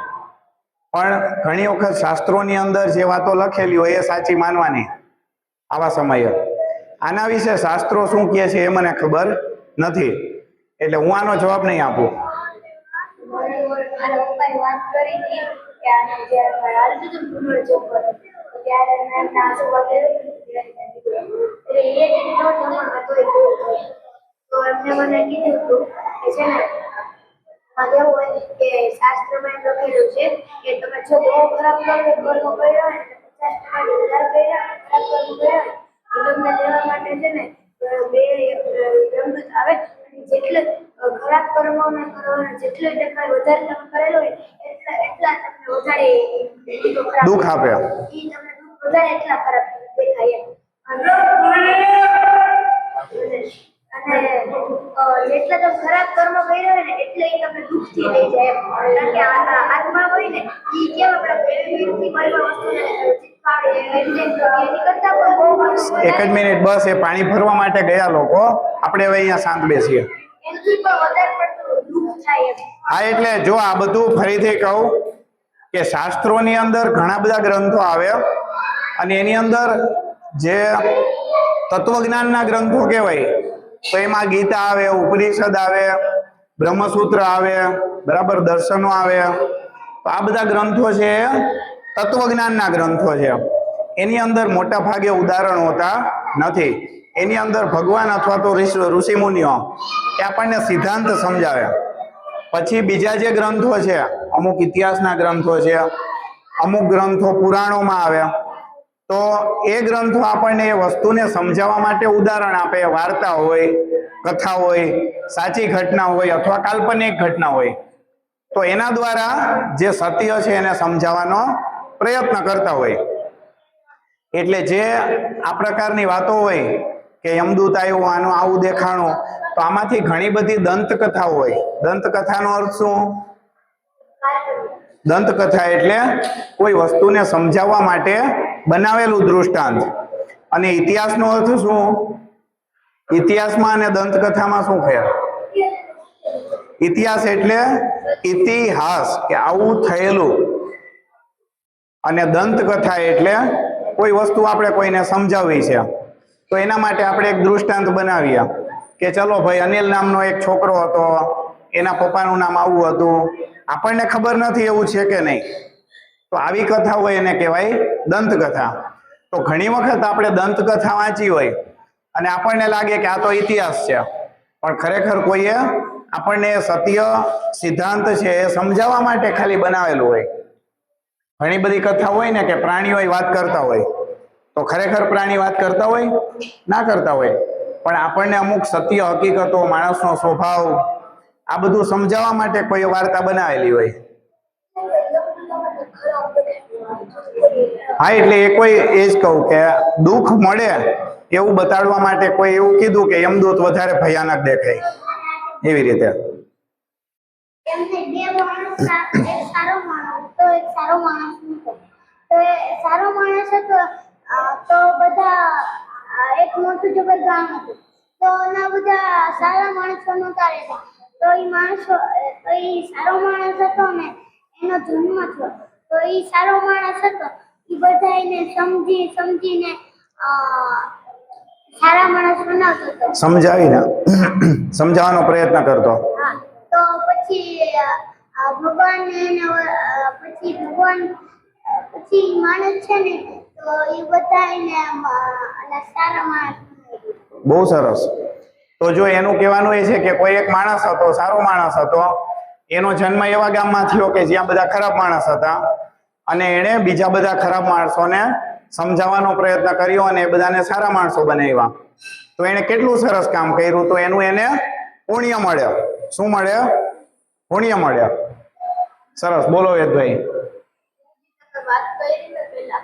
પણ ઘણી વખત શાસ્ત્રોની અંદર જે વાતો લખેલી હોય એ સાચી માનવાની આવા સમયે. આના વિશે શાસ્ત્રો શું કહે છે એ મને ખબર નથી, એટલે હું આનો જવાબ નહીં આપું. મારા પપ્પાએ વાત કરી હતી કે આને જ્યારે હાલતું હતું પુનર્જન્મ ત્યારે મેં એમના આશીર્વાદ એટલે એ નો જમણ હતો તો એમને મને કીધું હતું કે છે ને એવું હોય કે શાસ્ત્રમાં એમ લખેલું છે કે તમે જો બહુ ખરાબ કર્મ કર્યા હોય ને 50% કર્યા ખરાબ કર્મ કર્યા હોય તો તમને લેવા માટે છે ને 2 યમદૂત આવે. જેટલે ખરાબ કર્મોને કરો જેટલે ટકા વધારે તમે કરેલો હોય એટલા તમને વધારે દુઃખ આપે. ઈ તમને દુઃખ વધારે એટલા ખરાબ દેખાય અને જેટલા તમે ખરાબ કર્મ કર્યા હોય ને એટલે ઈ તમને દુઃખથી લઈ જાય કારણ કે આત્મા હોય ને ઈ કેમ આપણા પ્રેમથી કોઈ પણ વસ્તુને ચીપકાવે એની કરતા પણ બહુ એક જ મિનિટ બસ, એ પાણી ભરવા માટે ગયા લોકો. આપણે હવે અહીંયા શાંત બેસીએ. એનાથી પણ વધારે પડતું દુઃખ થાય એમ. હા, એટલે જો આ બધું ફરીથી કહું કે શાસ્ત્રોની અંદર ઘણા બધા ગ્રંથો આવે અને એની અંદર જે તત્વજ્ઞાનના ગ્રંથો કહેવાય તો એમાં ગીતા આવે, ઉપનિષદ આવે, બ્રહ્મસૂત્ર આવે, બરાબર, દર્શનો આવે. તો આ બધા ગ્રંથો છે તત્વજ્ઞાનના ગ્રંથો છે. એની અંદર મોટા ભાગે ઉદાહરણ હોતા નથી. એની અંદર ભગવાન અથવા તો ઋષિ મુનિઓ એ આપણને સિદ્ધાંત સમજાવે. પછી બીજા જે ગ્રંથો છે, અમુક ઇતિહાસના ગ્રંથો છે, અમુક ગ્રંથો પુરાણોમાં આવે, તો એ ગ્રંથો આપણને એ વસ્તુને સમજાવવા માટે ઉદાહરણ આપે. વાર્તા હોય, કથા હોય, સાચી ઘટના હોય અથવા કાલ્પનિક ઘટના હોય, તો એના દ્વારા જે સત્ય છે એને સમજાવવાનો પ્રયત્ન કરતા હોય. એટલે જે આ પ્રકારની વાતો હોય કે યમદૂત આવ્યો, આનું આવું દેખાણું, તો આમાંથી ઘણી બધી દંતકથાઓ હોય. દંતકથાનો અર્થ શું? દંતકથા એટલે કોઈ વસ્તુને સમજાવવા માટે બનાવેલું દૃષ્ટાંત. અને ઇતિહાસનો અર્થ શું? ઇતિહાસમાં અને દંતકથામાં શું ફેર? ઇતિહાસ એટલે ઇતિહાસ, કે આવું થયેલું, અને દંતકથા એટલે કોઈ વસ્તુ આપણે કોઈને સમજાવવી છે તો એના માટે આપણે એક દૃષ્ટાંત બનાવીએ કે ચલો ભાઈ, અનિલ નામનો એક છોકરો હતો, એના પપ્પાનું નામ આવું હતું, આપણને ખબર નથી એવું છે કે નહીં, તો આવી કથા હોય એને કહેવાય દંતકથા. તો ઘણી વખત આપણે દંતકથા વાંચી હોય અને આપણને લાગે કે આ તો ઇતિહાસ છે, પણ ખરેખર કોઈએ આપણને સત્ય સિદ્ધાંત છે એ સમજાવવા માટે ખાલી બનાવેલું હોય. ઘણી બધી કથા હોય ને કે પ્રાણીઓ વાત કરતા હોય, તો ખરેખર પ્રાણી વાત કરતા હોય? ના કરતા હોય. પણ આપણને અમુક સત્ય હકીકતો, માણસનો સ્વભાવ, આ બધું સમજાવવા માટે કોઈ વાર્તા બનાવેલી હોય. હા, એટલે એ કોઈ એ જ કહું કે દુઃખ મળે એવું બતાડવા માટે કોઈ એવું કીધું કે યમદૂત વધારે ભયાનક દેખાય, એવી રીતે. એમને બે માણસ એક સારો માણસ તો એક સારો માણસ નહોતો. તો એ સારો માણસ હતો તો બધા એક મોટું જબર ગામ હતું. તો એના બધા સારા માણસો નહોતા રહેતા. તો એ માણસો તો એ સારો માણસ હતો ને એનો જન્મ થયો. તો એ સારો માણસ હતો એ બધા એને સમજીને સારા માણસ બનાવતો હતો. સમજાવવાનો પ્રયત્ન કરતો. હા, તો પછી ભગવાન માણસ છે ને તો એ બધા એને સારા માણસ બનાવી. બહુ સરસ. તો જો એનું કહેવાનું એ છે કે કોઈ એક માણસ હતો, સારો માણસ હતો, એનો જન્મ એવા ગામમાં થયો કે જ્યાં બધા ખરાબ માણસ હતા, અને એણે બીજા બધા ખરાબ માણસોને સમજાવવાનો પ્રયત્ન કર્યો અને એ બધાને સારા માણસો બનાવ્યા. તો એણે કેટલું સરસ કામ કર્યું, તો એનું એને પુણ્ય મળ્યો. શું મળ્યો? પુણ્ય મળ્યો. સરસ. બોલો વેદભાઈ. વાત કરી ને પેલા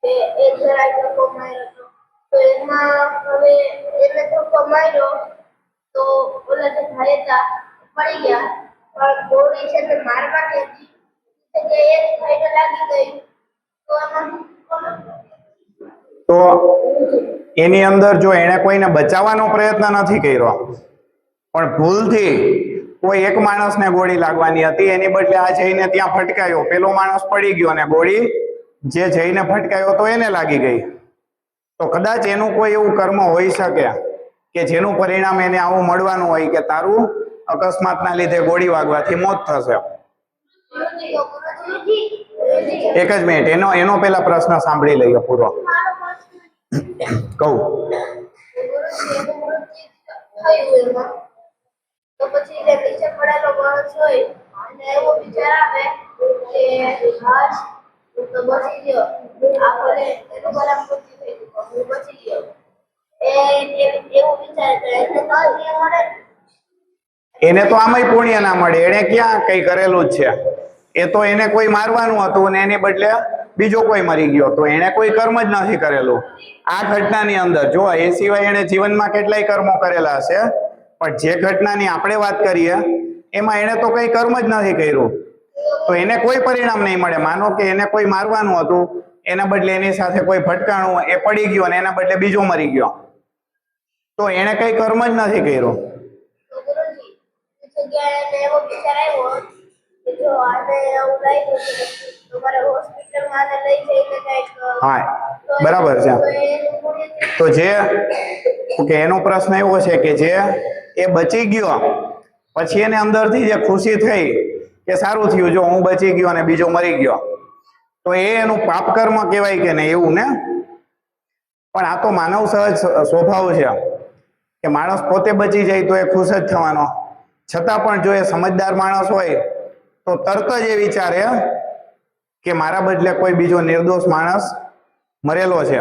કે એક જરા ધક્કો માર્યો હતો, તો એમાં હવે એને ધક્કો માર્યો તો ઓલા જે ભાઈ હતા પડી ગયા, પણ ગોળી છે તે મારવાની હતી કે એક ભાઈને લાગી ગઈ. તો એમાં તો એની અંદર જો એણે કોઈને બચાવવાનો પ્રયત્ન નથી કર્યો, પણ ભૂલથી કોઈ એક માણસને ગોળી લાગવાની હતી, એની બદલે આ જઈને ત્યાં ફટકાયો, પેલો માણસ પડી ગયો અને ગોળી જે જઈને ફટકાયો તો એને લાગી ગઈ. તો કદાચ એનું કોઈ એવું કર્મ હોઈ શકે કે જેનું પરિણામ એને આવું મળવાનું હોય કે તારું અકસ્માતના લીધે ગોળી વાગવાથી મોત થશે. એક જ મિનિટ, એનો પેલા પ્રશ્ન સાંભળી લઈએ પૂરો. કહું તો પછી જે નીચે પડેલો માણસ હોય અને એવો વિચાર આવે કે હાશ હું તો બચી ગયો, આપણે એનું બરાબર મૃત્યુ થઈ ગયું, હું બચી ગયો, એવું વિચારે તો એને તો પુણ્ય મળે. એને તો આમાંય પુણ્ય ના મળે. એને ક્યાં કઈ કરેલું જ છે? એ તો એને કોઈ મારવાનું હતું અને એની બદલે બીજો કોઈ મરી ગયો. તો એને કોઈ કર્મ જ નથી કરેલું આ ઘટનાની અંદર. જો એ સિવાય એને જીવનમાં કેટલાય કર્મો કરેલા હશે, પણ જે ઘટનાની આપણે વાત કરીએ એમાં એને તો કઈ કર્મ જ નથી કર્યું, તો એને કોઈ પરિણામ નહીં મળે. માનો કે એને કોઈ મારવાનું હતું, એના બદલે એની સાથે કોઈ ભટકાણું, એ પડી ગયો અને એના બદલે બીજો મરી ગયો, તો એને કઈ કર્મ જ નથી કર્યું. તો ગુરુજી જગ્યાએ એને એવો વિચાર આવ્યો કે જો આને એવું લાગ્યું છે તો મારે હોસ્પિટલમાં આને લઈ જઈને કંઈક હા, બરાબર છે. તો જે કે એનો પ્રશ્ન એવો છે કે જે એ બચી ગયો પછી એને અંદરથી જે ખુશી થઈ કે સારું થયું, જો હું બચી ગયો અને બીજો મરી ગયો, તો એ એનું પાપ કર્મ કહેવાય કે નહીં? એવું ને. પણ આ તો માનવ સહજ સ્વભાવ છે કે માણસ પોતે બચી જાય તો એ ખુશ જ થવાનો. છતાં પણ જો એ સમજદાર માણસ હોય તો તરત જ એ વિચારે કે મારા બદલે કોઈ બીજો નિર્દોષ માણસ મરેલો છે,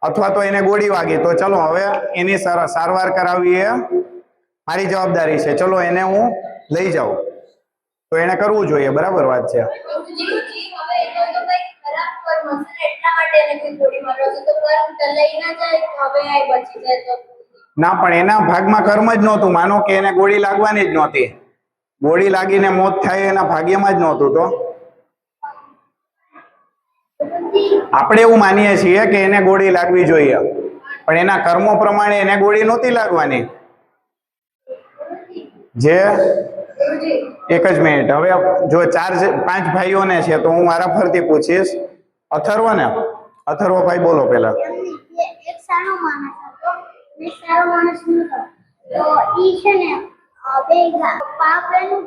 અથવા તો એને ગોળી વાગી, તો ચલો હવે એની સારવાર કરાવવી એ મારી જવાબદારી છે, ચલો એને હું લઈ જાઉં. તો એને કરવું જોઈએ. બરાબર વાત છે. ના, પણ એના ભાગમાં કર્મ જ નહોતું. માનો કે એને ગોળી લાગવાની જ નહોતી, ગોળી લાગીને મોત થાય એના ભાગ્યમાં જ નહોતું. તો આપણે એવું માનીએ છીએ કે એને ગોળી લાગવી જોઈએ, પણ એના કર્મો પ્રમાણે એને ગોળી નહોતી લાગવાની. જે એક જ મિનિટ, હવે જો 4-5 ભાઈઓને છે તો હું મારા ફરતી પૂછીશ. અથર્વ ને? અથર્વભાઈ બોલો પેલા. એક સારો માણસ હતો ને સારો માણસ નહોતો. તો ઈ છે ને બે પાપ એનું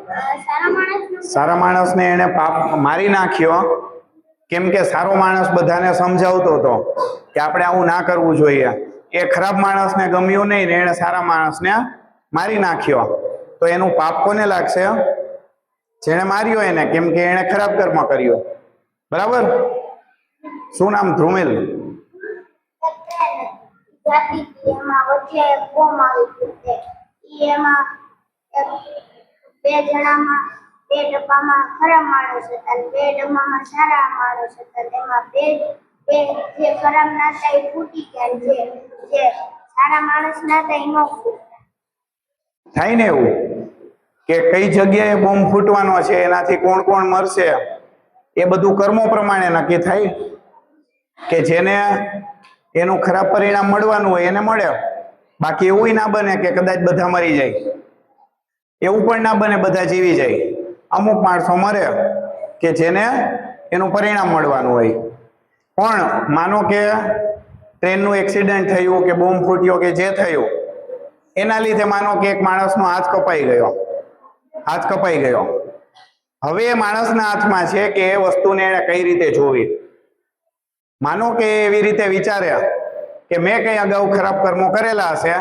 સારા માણસને એને પાપ મારી નાખ્યો, કેમ કે સારો માણસ બધાને સમજાવતો હતો કે આપણે આવું ના કરવું જોઈએ. એ ખરાબ માણસને ગમ્યું નહીં ને એને સારા માણસને મારી નાખ્યો. તો એનું પાપ કોને લાગશે? જેણે માર્યો એને, કેમ કે એને ખરાબ કર્મ કર્યો. બરાબર? શું નામ? ધ્રુમિલ. જાતિ એમાં વચ્ચે બોમ્બ આવી ગયું છે. એમાં બે જણામાં બે ડબ્બામાં ખરાબ માણસ હતા અને બે ડબ્બામાં સારા માણસ હતા. એમાં બે બે જે ખરાબ ના હતા એ ફૂટી ગયા, જે સારા માણસ ના હતા એ ન ફૂટ્યા. થાય ને એવું કે કઈ જગ્યાએ બોમ્બ ફૂટવાનો છે, એનાથી કોણ કોણ મરશે, એ બધું કર્મો પ્રમાણે નક્કી થાય. કે જેને એનું ખરાબ પરિણામ મળવાનું હોય એને મળે. બાકી એવું ના બને કે કદાચ બધા મરી જાય, એવું પણ ના બને બધા જીવી જાય. અમુક માણસો મરે કે જેને એનું પરિણામ મળવાનું હોય. પણ માનો કે ટ્રેનનું એક્સિડન્ટ થયું કે બોમ્બ ફૂટ્યો કે જે થયું, એના લીધે માનો કે એક માણસનો હાથ કપાઈ ગયો. હવે એ માણસના હાથમાં છે કે એ વસ્તુને એને કઈ રીતે જોવી. માનો કે એવી રીતે વિચારે કે મેં કઈ અગાઉ ખરાબ કર્મો કરેલા હશે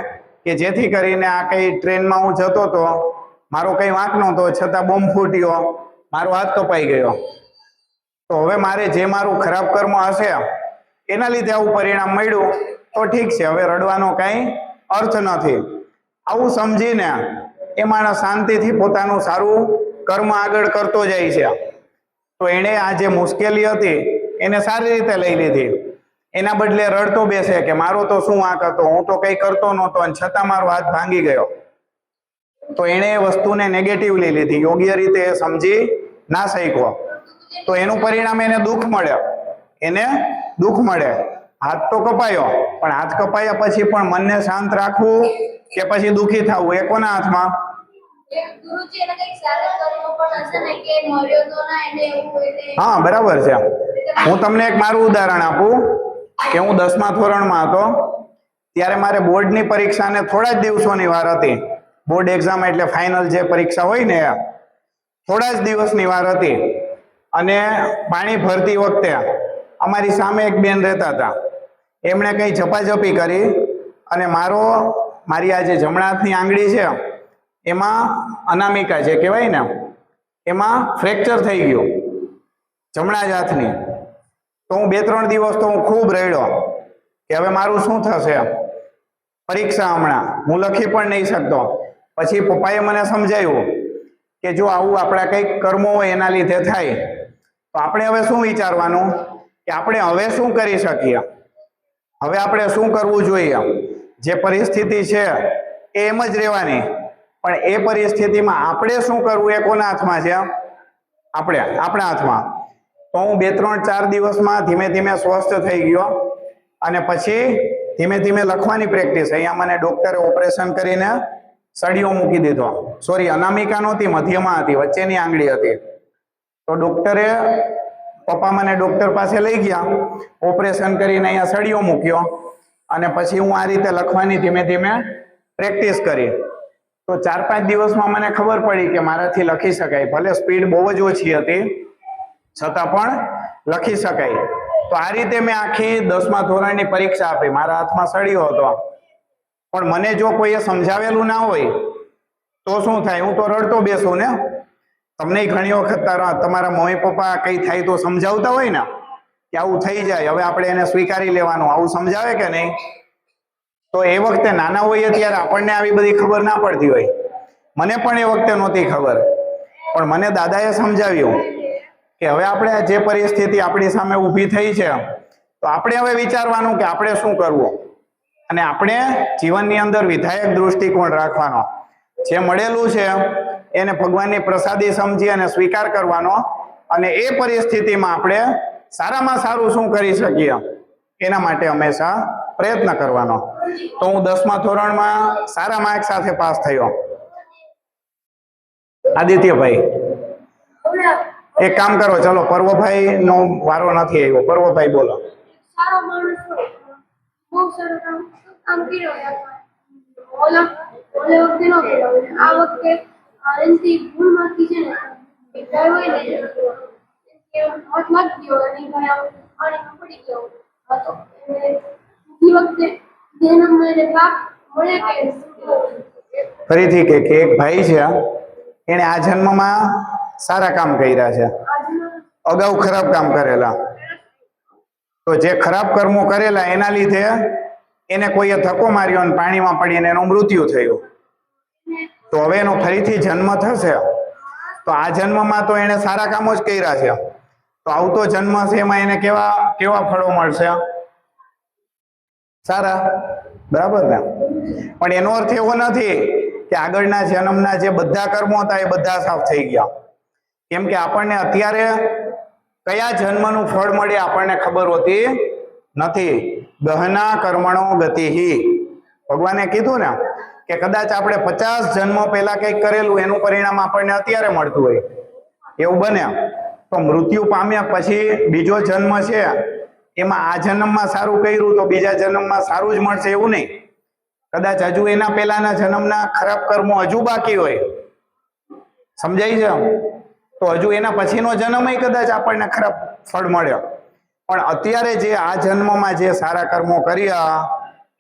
કે જેથી કરીને આ કઈ ટ્રેનમાં હું જતો હતો, મારો કઈ વાંક નહોતો, છતાં બોમ્બ ફૂટ્યો, મારો હાથ કપાઈ ગયો. તો હવે મારે જે મારું ખરાબ કર્મ હશે એના લીધે આવું પરિણામ મળ્યું તો ઠીક છે, હવે રડવાનો કઈ અર્થ નથી. આવું સમજીને એ માણસ શાંતિથી પોતાનું સારું કર્મ આગળ કરતો જાય છે. તો એણે આ જે મુશ્કેલી હતી એને સારી રીતે લઈ લીધી. એના બદલે રડતો બેસે કે મારો તો શું વાંક હતો, હું તો કઈ કરતો નહોતો અને છતાં મારો હાથ ભાંગી ગયો. તો એણે એ વસ્તુને નેગેટિવલી લીધી, યોગ્ય રીતે સમજી ના શક્યો. તો એનું પરિણામ એને દુઃખ મળે. હાથ તો કપાયો, પણ હાથ કપાયા પછી પણ મનને શાંત રાખવું કે પછી દુઃખી થવું, એ કોના હાથમાં? હા, બરાબર છે. હું તમને એક મારું ઉદાહરણ આપું કે હું 10મા ધોરણમાં હતો ત્યારે મારે બોર્ડની પરીક્ષાને થોડા જ દિવસોની વાર હતી. બોર્ડ એક્ઝામ એટલે ફાઇનલ જે પરીક્ષા હોય ને, થોડા જ દિવસની વાર હતી. અને પાણી ભરતી વખતે અમારી સામે એક બેન રહેતા હતા, એમણે કઈ ઝપાઝપી કરી અને મારી આ જે જમણા હાથની આંગળી છે એમાં અનામિકા જે કહેવાય ને, એમાં ફ્રેક્ચર થઈ ગયું જમણા જ હાથની. તો હું 2-3 દિવસ તો હું ખૂબ રડ્યો કે હવે મારું શું થશે, પરીક્ષા હમણાં હું લખી પણ નહીં શકતો. પછી પપ્પાએ મને સમજાવ્યું કે જો આવું આપણા કંઈક કર્મો હોય એના લીધે થાય, તો આપણે હવે શું વિચારવાનું કે આપણે હવે શું કરી શકીએ, હવે આપણે શું કરવું જોઈએ. જે પરિસ્થિતિ છે એ એમ જ રહેવાની, પણ એ પરિસ્થિતિમાં આપણે શું કરવું એ કોના હાથમાં છે? આપણા હાથમાં. તો હું 2-3-4 દિવસમાં ધીમે ધીમે સ્વસ્થ થઈ ગયો અને પછી ધીમે ધીમે લખવાની પ્રેક્ટિસ. અહીંયા મને ડોક્ટરે ઓપરેશન કરીને સળીઓ મૂકી દીધો. સોરી, અનામિકા નહોતી, મધ્યમાં હતી, વચ્ચેની આંગળી હતી. તો પપ્પા મને ડોક્ટર પાસે લઈ ગયા, ઓપરેશન કરીને અહીંયા સળીઓ મૂક્યો અને પછી હું આ રીતે લખવાની ધીમે ધીમે પ્રેક્ટિસ કરી. તો 4-5 દિવસમાં મને ખબર પડી કે મારાથી લખી શકાય. ભલે સ્પીડ બહુ જ ઓછી હતી છતાં પણ લખી શકાય. તો આ રીતે મેં આખી 10મા ધોરણની પરીક્ષા આપી. મારા હાથમાં સળીઓ હતો, પણ મને જો કોઈએ સમજાવેલું ના હોય તો શું થાય, હું તો રડતો બેસું ને. તમને ઘણી વખત તમારા મમ્મી પપ્પા કઈ થાય તો સમજાવતા હોય ને કે આવું થઈ જાય, હવે આપણે એને સ્વીકારી લેવાનું, આવું સમજાવે કે નહીં? તો એ વખતે નાના હોઈએ ત્યારે આપણને આવી બધી ખબર ના પડતી હોય. મને પણ એ વખતે નહોતી ખબર, પણ મને દાદાએ સમજાવ્યું કે હવે આપણે જે પરિસ્થિતિ આપણી સામે ઊભી થઈ છે તો આપણે હવે વિચારવાનું કે આપણે શું કરવું, અને આપણે જીવનની અંદર વિધાયક દૃષ્ટિકોણ રાખવાનો. જે મળેલું છે એને ભગવાનની પ્રસાદી સમજી અને સ્વીકાર કરવાનો, અને એ પરિસ્થિતિમાં આપણે સારામાં સારું શું કરી શકીએ એના માટે હંમેશા પ્રયત્ન કરવાનો. તો હું 10મા ધોરણમાં સારા માર્ક સાથે પાસ થયો. આદિત્યભાઈ, એક કામ કરો, ચલો પર્વભાઈ નો વારો નથી આવ્યો. પર્વભાઈ બોલો. સારો માણસ હોય, બહુ સારું કામ કર્યો. ઓલે વખતે નો કર્યો, આ વખતે એનથી ભૂલમાંથી છે ને એક ગાય હોય ને કે હાથ લાગી ગયો અને ગાય પાણીમાં પડી ગયો હતો. એ વખતે જેને એને પાપ મળે કે ફરીથી કે એક ભાઈ છે, એને આ જન્મમાં સારા કામ કર્યા છે. અગાઉ ખરાબ કામ કરેલા, તો જે ખરાબ કર્મો કરેલા એના લીધે એને કોઈએ ધક્કો માર્યો અને પાણીમાં પડીને એનું મૃત્યુ થયું, તો હવે એનો ફરીથી જન્મ થશે, તો આ જન્મમાં તો એને સારા કામો જ કર્યા છે, તો આવતો જન્મ છે એમાં એને કેવા કેવા ફળો મળશે? સારા, બરાબર ને? પણ એનો અર્થ એવો નથી કે આગળના જન્મના જે બધા કર્મો હતા એ બધા સાફ થઈ ગયા, કેમ કે આપણને અત્યારે કયા જન્મનું ફળ મળે આપણને ખબર હોતી નથી. ગહના કર્મણો ગતિહિ, ભગવાને કીધું ને કે કદાચ આપણે 50 જન્મ પહેલા કંઈક કરેલું એનું પરિણામ આપણને અત્યારે મળતું હોય, એવું બને. તો મૃત્યુ પામ્યા પછી બીજો જન્મ છે એમાં આ જન્મમાં સારું કર્યું તો બીજા જન્મમાં સારું જ મળશે એવું નહીં. કદાચ હજુ એના પહેલાના જન્મના ખરાબ કર્મો હજુ બાકી હોય, સમજાય છે? તો હજુ એના પછીનો જન્મ કદાચ આપણને ખરાબ ફળ મળ્યો, પણ અત્યારે જે આ જન્મમાં જે સારા કર્મો કર્યા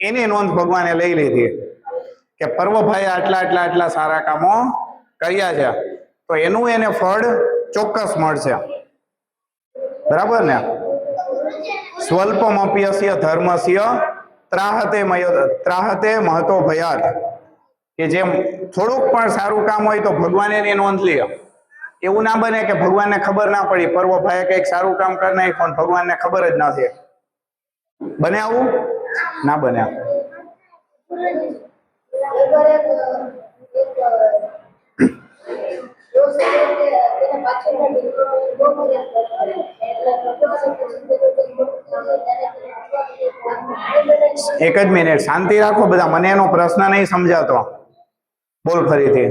એની નોંધ ભગવાને લઈ લીધી કે પર્વભાઈએ આટલા આટલા આટલા સારા કામો કર્યા છે, તો એનું એને ફળ ચોક્કસ મળશે, બરાબર ને? સ્વલ્પમપ્યસ્ય ધર્મસ્ય ત્રાહતે મહતો ભયાત, કે જેમ થોડુંક પણ સારું કામ હોય તો ભગવાન એની નોંધ લે. એવું ના બને કે ભગવાનને ખબર ના પડી, પર્વભાઈએ કંઈક સારું કામ કરી નાખ્યું ભગવાનને ખબર જ નથી. બને આવું? ના બને. એક જ મિનિટ શાંતિ રાખો બધા, મને એનો પ્રશ્ન નહીં સમજાતો. બોલ ફરીથી.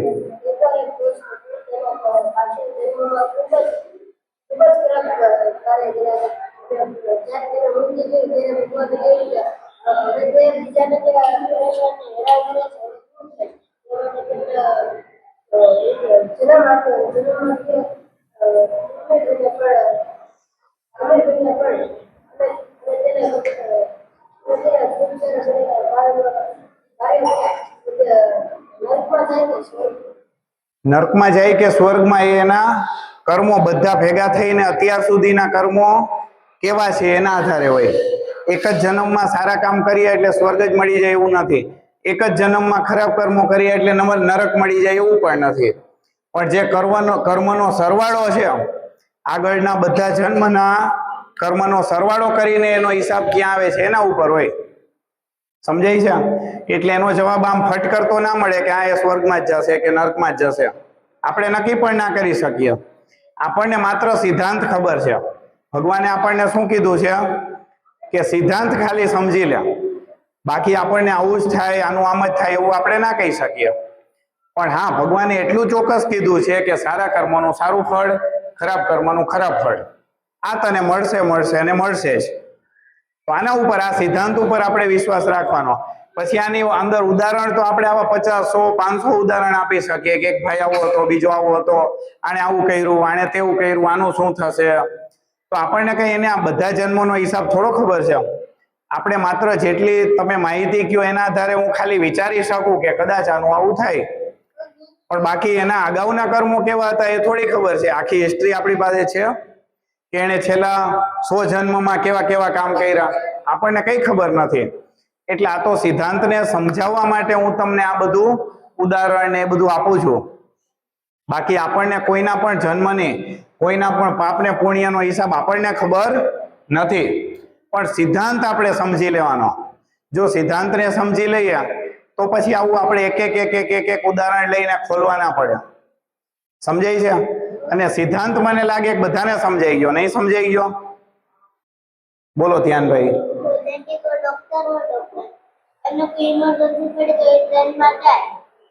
નરકમાં જાય કે સ્વર્ગમાં એના કર્મો બધા ભેગા થઈને અત્યાર સુધીના કર્મો કેવા છે એના આધારે હોય. એક જ જન્મમાં સારા કામ કરીએ એટલે સ્વર્ગ જ મળી જાય એવું નથી, એક જ જન્મમાં ખરાબ કર્મો કરીએ એટલે નરક મળી જાય એવું પણ નથી. પણ જે કર્મનો સરવાળો છે, આગળના બધા જન્મના કર્મનો સરવાળો કરીને એનો હિસાબ ક્યાં આવે છે એના ઉપર હોય, સમજાય છે? એટલે એનો જવાબ આમ ફટકરતો ના મળે કે આ એ સ્વર્ગમાં જ જશે કે નરકમાં જ જશે, આપણે નક્કી પણ ના કરી શકીએ. આપણને માત્ર સિદ્ધાંત ખબર છે. ભગવાને આપણને શું કીધું છે કે સિદ્ધાંત ખાલી સમજી લે, બાકી આપણને આવું જ થાય આનું આમ જ થાય એવું આપણે ના કહી શકીએ. પણ હા, ભગવાને એટલું ચોક્કસ કીધું છે કે સારા કર્મોનું સારું ફળ, ખરાબ કર્મોનું ખરાબ ફળ આ તને મળશે મળશે અને મળશે જ. તો આના ઉપર, આ સિદ્ધાંત ઉપર આપણે વિશ્વાસ રાખવાનો. પછી આની અંદર ઉદાહરણ તો આપણે આવા 50, 100, 500 ઉદાહરણ આપી શકીએ કે એક ભાઈ આવો હતો, બીજો આવો હતો, આને આવું કર્યું, આને તેવું કર્યું, આનું શું થશે. તો આપણને કઈ એને આ બધા જન્મોનો હિસાબ થોડો ખબર છે. આપણે માત્ર જેટલી તમે માહિતી કહો એના આધારે હું ખાલી વિચારી શકું કે કદાચ આનું આવું થાય, પણ બાકી એના અગાઉના કર્મો કેવા હતા એ થોડી ખબર છે. આખી હિસ્ટ્રી આપણી પાસે છે કે એને છેલ્લા 100 જન્મમાં કેવા કેવા કામ કર્યા, આપણને કઈ ખબર નથી. એટલે આ તો સિદ્ધાંતને સમજાવવા માટે હું તમને આ બધું ઉદાહરણ ને એ બધું આપું છું. બાકી આપણને કોઈના પણ જન્મની, કોઈના પણ પાપ ને પુણ્યનો હિસાબ આપણને ખબર નથી. પણ સિદ્ધાંત આપણે સમજી લેવાનો. જો સિદ્ધાંતને સમજી લઈએ તો પછી આવું આપણે એક ઉદાહરણ લઈને ખોલવા ના પડે, સમજાય છે? અને સિદ્ધાંત મને લાગે કે બધાને સમજાઈ ગયો, નહીં સમજાઈ ગયો? બોલો ધ્યાનભાઈ.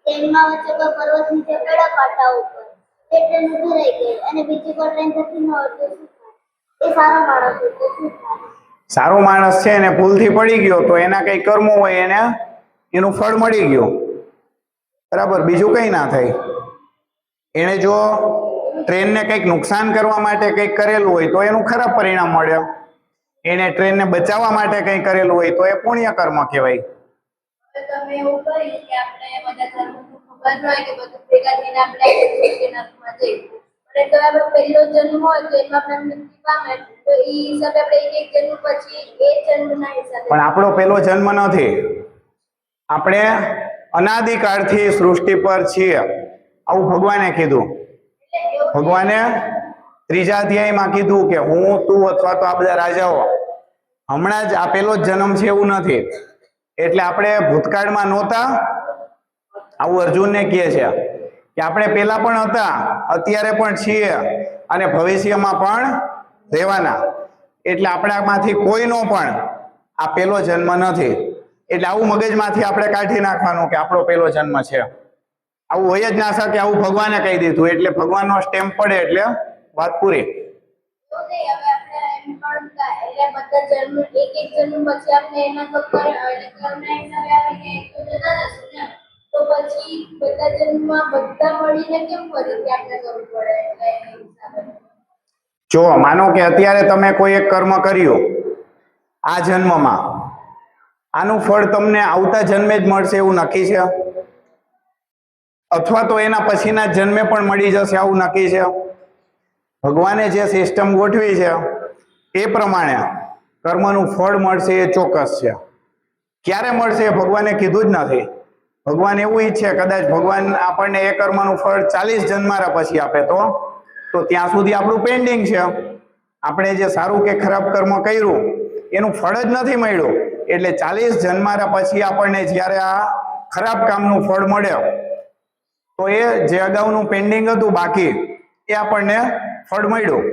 ટ્રેનમાં વચ્ચે કોઈ પર્વત નીચે પડ્યા પાટા ઉપર, એ ટ્રેન ઊભી રહી ગઈ અને બીજી કોઈ ટ્રેન જતી ન હોય તો શું થાય? એ સારો માણસ હોય તો શું થાય? સારો માણસ છે ને ભૂલથી પડી ગયો તો એના કઈ કર્મો હોય એને એનું ફળ મળી ગયું, બરાબર, બીજું કઈ ના થાય. એને જો ટ્રેનને કંઈક નુકસાન કરવા માટે કંઈક કરેલું હોય તો એનું ખરાબ પરિણામ મળે, એને ટ્રેનને બચાવવા માટે કંઈ કરેલું હોય તો એ પુણ્ય કર્મ કહેવાય. તમે એવું કહ્યું કે આપણે બધા ધર્મનું ખબર હોય કે બધું ભેગા થઈને આપણે નરકમાં જઈએ, આપણે તો આપણો પહેલો જન્મ હોય તો એમાં આપણે મૃત્યુ પામે તો એ હિસાબે આપણે એક જન્મ પછી એ જન્મના હિસાબે પણ આપણો પહેલો જન્મ નથી. આપણે અનાદિકાળથી સૃષ્ટિ પર છીએ આવું ભગવાને કીધું. ભગવાને ત્રીજા અધ્યાયમાં કીધું કે હું, તું અથવા તો આ બધા રાજાઓ હમણાં જ આ પહેલો જ જન્મ છે એવું નથી. એટલે આપણે ભૂતકાળમાં નહોતા આવું અર્જુનને કહે છે કે આપણે પહેલા પણ હતા, અત્યારે પણ છીએ અને ભવિષ્યમાં પણ રહેવાના. એટલે આપણામાંથી કોઈનો પણ આ પહેલો જન્મ નથી. એટલે આવું મગજમાંથી આપણે કાઢી નાખવાનું કે આપણો પહેલો જન્મ છે. આવું હોય જ ના શકે. આવું ભગવાને કહી દીધું એટલે ભગવાનનો સ્ટેમ્પ પડે એટલે વાત પૂરી. તો નહીં હવે આપણે એમ પણ એટલે બધા જન્મ એક જન્મ પછી આપણે એના તો એટલે કર્મના હિસાબે આપણે તો જતા જશું ને. તો પછી બધા જન્મમાં બધા મળીને કેમ ફરીથી આપણે કરવું પડે એટલે એ હિસાબે. જો માનો કે અત્યારે તમે કોઈ એક કર્મ કર્યું આ જન્મમાં, આનું ફળ તમને આવતા જન્મે જ મળશે એવું નક્કી છે? અથવા તો એના પછીના જન્મે પણ મળી જશે આવું નક્કી છે? ભગવાને જે સિસ્ટમ ગોઠવી છે એ પ્રમાણે કર્મનું ફળ મળશે એ ચોક્કસ છે. ક્યારે મળશે એ ભગવાને કીધું જ નથી. ભગવાન એવું ઈચ્છે કદાચ ભગવાન આપણને એ કર્મનું ફળ 40 જન્મારા પછી આપે તો ત્યાં સુધી આપણું પેન્ડિંગ છે. આપણે જે સારું કે ખરાબ કર્મ કર્યું એનું ફળ જ નથી મળ્યું. એટલે 40 જન્મારા પછી આપણને જ્યારે આ ખરાબ કામનું ફળ મળે તો એ જે અગાઉનું પેન્ડિંગ હતું બાકી એ આપણને ફળ મળ્યું.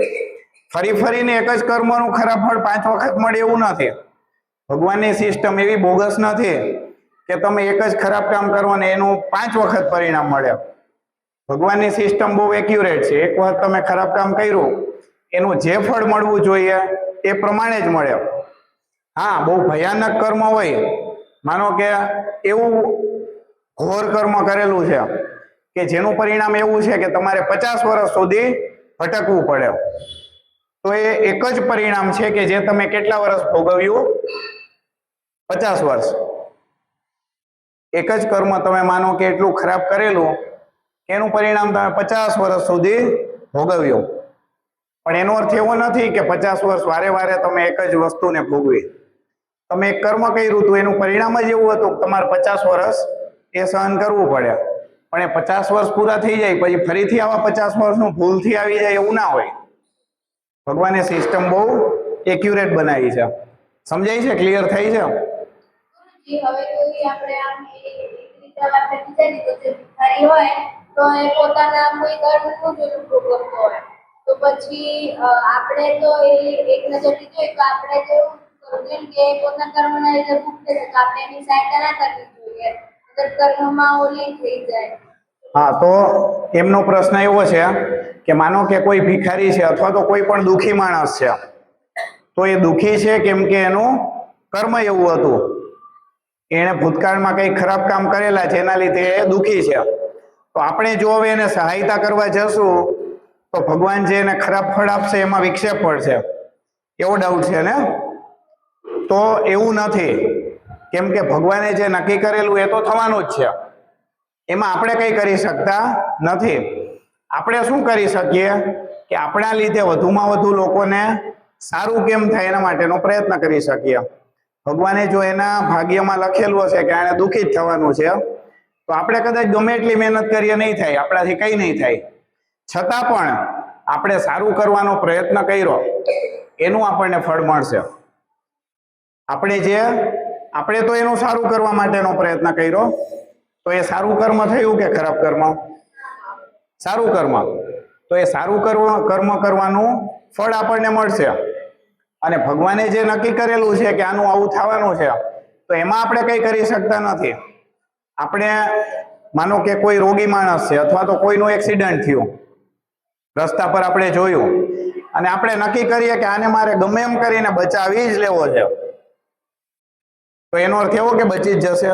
ફરીને એક જ કર્મનું ખરાબ ફળ 5 વખત મળે એવું નથી. ભગવાનની સિસ્ટમ એવી બોગસ નથી કે તમે એક જ ખરાબ કામ કરો ને એનું 5 વખત પરિણામ મળે. ભગવાનની સિસ્ટમ બહુ એક્યુરેટ છે. એક વખત તમે ખરાબ કામ કર્યું એનું જે ફળ મળવું જોઈએ એ પ્રમાણે જ મળે. હા, બહુ ભયાનક કર્મ હોય, માનો કે એવું ઘોર કર્મ કરેલું છે કે જેનું પરિણામ એવું છે કે તમારે 50 વર્ષ સુધી ભટકવું પડે, તો એ એક જ પરિણામ છે કે જે તમે કેટલા વર્ષ ભોગવ્યું? 50 વર્ષ. એક જ કર્મ તમે માનો કે એટલું ખરાબ કરેલું એનું પરિણામ તમે 50 વર્ષ સુધી ભોગવ્યું. પણ એનો અર્થ એવો નથી કે 50 વર્ષ વારે તમે એક જ વસ્તુને ભોગવી. તમે એક કર્મ કર્યું હતું એનું પરિણામ જ એવું હતું કે તમારે 50 વર્ષ એ સહન કરવું પડે. પણ એ 50 વર્ષ પૂરા થઈ જાય પછી ફરીથી આવા 50 વર્ષનું ભૂલથી આવી જાય એવું ના હોય. ભગવાને સિસ્ટમ બહુ એક્યુરેટ બનાવી છે. સમજાય છે? ક્લિયર થઈ છે? હવે કોઈ આપણે આમ એક રીતે આપણે વિચારીએ તો જે ભિખારી હોય તો એ પોતાના કોઈ કર્મનું જ ભોગવતો હોય તો પછી આપણે તો એ એક નજરથી જોઈએ તો આપણે તો એવું કરવું જોઈએ કે પોતાના કર્મના લીધે ભૂખે છે તો આપણે એની સહાયતા ના કરવી જોઈએ. અગર કર્મમાં ઓલી થઈ જાય. હા, તો એમનો પ્રશ્ન એવો છે કે માનો કે કોઈ ભિખારી છે અથવા તો કોઈ પણ દુઃખી માણસ છે, તો એ દુઃખી છે કેમ કે એનું કર્મ એવું હતું, એણે ભૂતકાળમાં કંઈ ખરાબ કામ કરેલા છે એના લીધે એ દુઃખી છે. તો આપણે જો હવે એને સહાયતા કરવા જશું તો ભગવાન જે એને ખરાબ ફળ આપશે એમાં વિક્ષેપ પડશે, એવો ડાઉટ છે ને? તો એવું નથી, કેમ કે ભગવાને જે નક્કી કરેલું એ તો થવાનું જ છે. એમાં આપણે કંઈ કરી શકતા નથી. આપણે શું કરી શકીએ કે આપણા લીધે વધુમાં વધુ લોકોને સારું કેમ થાય એના માટેનો પ્રયત્ન કરી શકીએ. ભગવાને જો એના ભાગ્યમાં લખેલું હશે કે આને દુઃખી જ થવાનું છે તો આપણે કદાચ ગમે એટલી મહેનત કરીએ નહીં થાય, આપણાથી કંઈ નહીં થાય. છતાં પણ આપણે સારું કરવાનો પ્રયત્ન કર્યો એનું આપણને ફળ મળશે. આપણે તો એનું સારું કરવા માટેનો પ્રયત્ન કર્યો તો એ સારું કર્મ થયું કે ખરાબ કર્મ? સારું કર્મ. તો એ સારું કર્મ કરવાનું ફળ આપણને મળશે. અને ભગવાને જે નક્કી કરેલું છે કે આનું આવું થવાનું છે તો એમાં આપણે કંઈ કરી શકતા નથી. આપણે માનો કે કોઈ રોગી માણસ છે અથવા તો કોઈનું એક્સિડન્ટ થયું, રસ્તા પર આપણે જોયું અને આપણે નક્કી કરીએ કે આને મારે ગમે એમ કરીને બચાવી જ લેવો છે, તો એનો અર્થ એવો કે બચી જ જશે?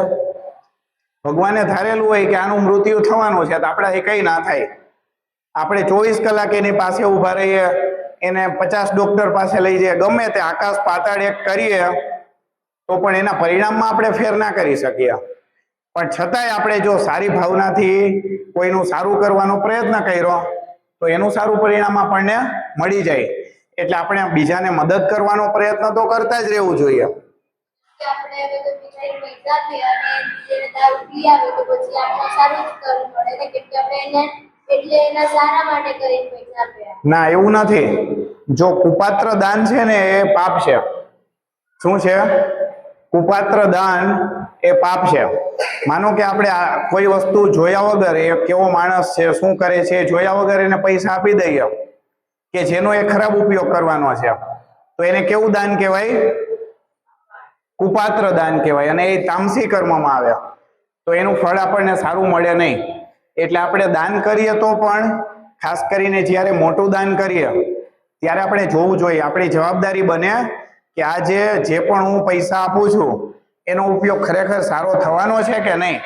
ભગવાને ધારેલું હોય કે આનું મૃત્યુ થવાનું છે તો આપણાથી કંઈ ના થાય. આપણે 24 કલાક એની પાસે ઊભા રહીએ, એને 50 ડોક્ટર પાસે લઈ જઈએ, ગમે તે આકાશ પાતાળ એક કરીએ તો પણ એના પરિણામમાં આપણે ફેર ના કરી શકીએ. પણ છતાંય આપણે જો સારી ભાવનાથી કોઈનું સારું કરવાનો પ્રયત્ન કર્યો તો એનું સારું પરિણામ આપણને મળી જાય. એટલે આપણે બીજાને મદદ કરવાનો પ્રયત્ન તો કરતા જ રહેવું જોઈએ. કે આપણે હવે કોઈ બીજાની પૈસા આપીએ અને જેને દારૂ પી આવે તો પછી આપણે સારું જ કરવું પડે ને, કેમ કે આપણે એને એટલે એના સારા માટે કરીને પૈસા આપ્યા. ના, એવું નથી. જો કુપાત્ર દાન છે ને એ પાપ છે. શું છે? કુપાત્ર દાન એ પાપ છે. માનો કે આપણે કોઈ વસ્તુ જોયા વગર એ કેવો માણસ છે, શું કરે છે, જોયા વગર એને પૈસા આપી દઈએ કે જેનો એ ખરાબ ઉપયોગ કરવાનો છે, તો એને કેવું દાન કહેવાય? કુપાત્ર દાન કહેવાય. અને એ તામસી કર્મમાં આવે, તો એનું ફળ આપણને સારું મળે નહીં. એટલે આપણે દાન કરીએ તો પણ ખાસ કરીને જ્યારે મોટું દાન કરીએ ત્યારે આપણે જોવું જોઈએ. આપણી જવાબદારી બને કે આ જે પણ હું પૈસા આપું છું એનો ઉપયોગ ખરેખર સારો થવાનો છે કે નહીં.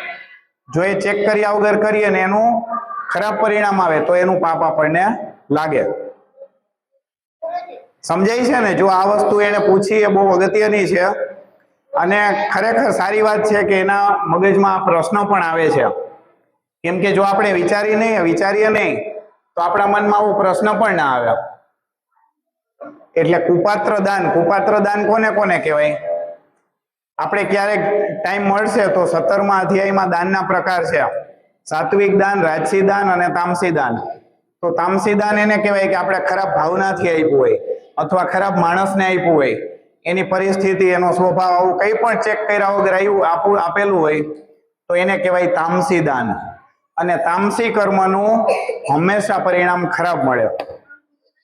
જો એ ચેક કર્યા વગર કરીએ ને એનું ખરાબ પરિણામ આવે તો એનું પાપ આપણને લાગે. સમજાય છે ને? જો આ વસ્તુ એને પૂછી એ બહુ અગત્યની છે અને ખરેખર સારી વાત છે કે એના મગજમાં આ પ્રશ્ન પણ આવે છે. કેમ કે જો આપણે વિચારીએ નહીં તો આપણા મનમાં આવો પ્રશ્ન પણ ના આવે. એટલે કુપાત્ર દાન કોને કોને કહેવાય? આપણે ક્યારેક ટાઈમ મળશે તો 17મા અધ્યાયમાં દાનના પ્રકાર છે. સાત્વિક દાન, રાજસી દાન અને તામસી દાન. તો તામસી દાન એને કહેવાય કે આપણે ખરાબ ભાવનાથી આપ્યું હોય અથવા ખરાબ માણસને આપ્યું હોય, એની પરિસ્થિતિ, એનો સ્વભાવ, આવું કંઈ પણ ચેક કર્યા વગર આપેલું હોય તો એને કહેવાય તામસી દાન. અને તામસી કર્મનું હંમેશા પરિણામ ખરાબ મળે.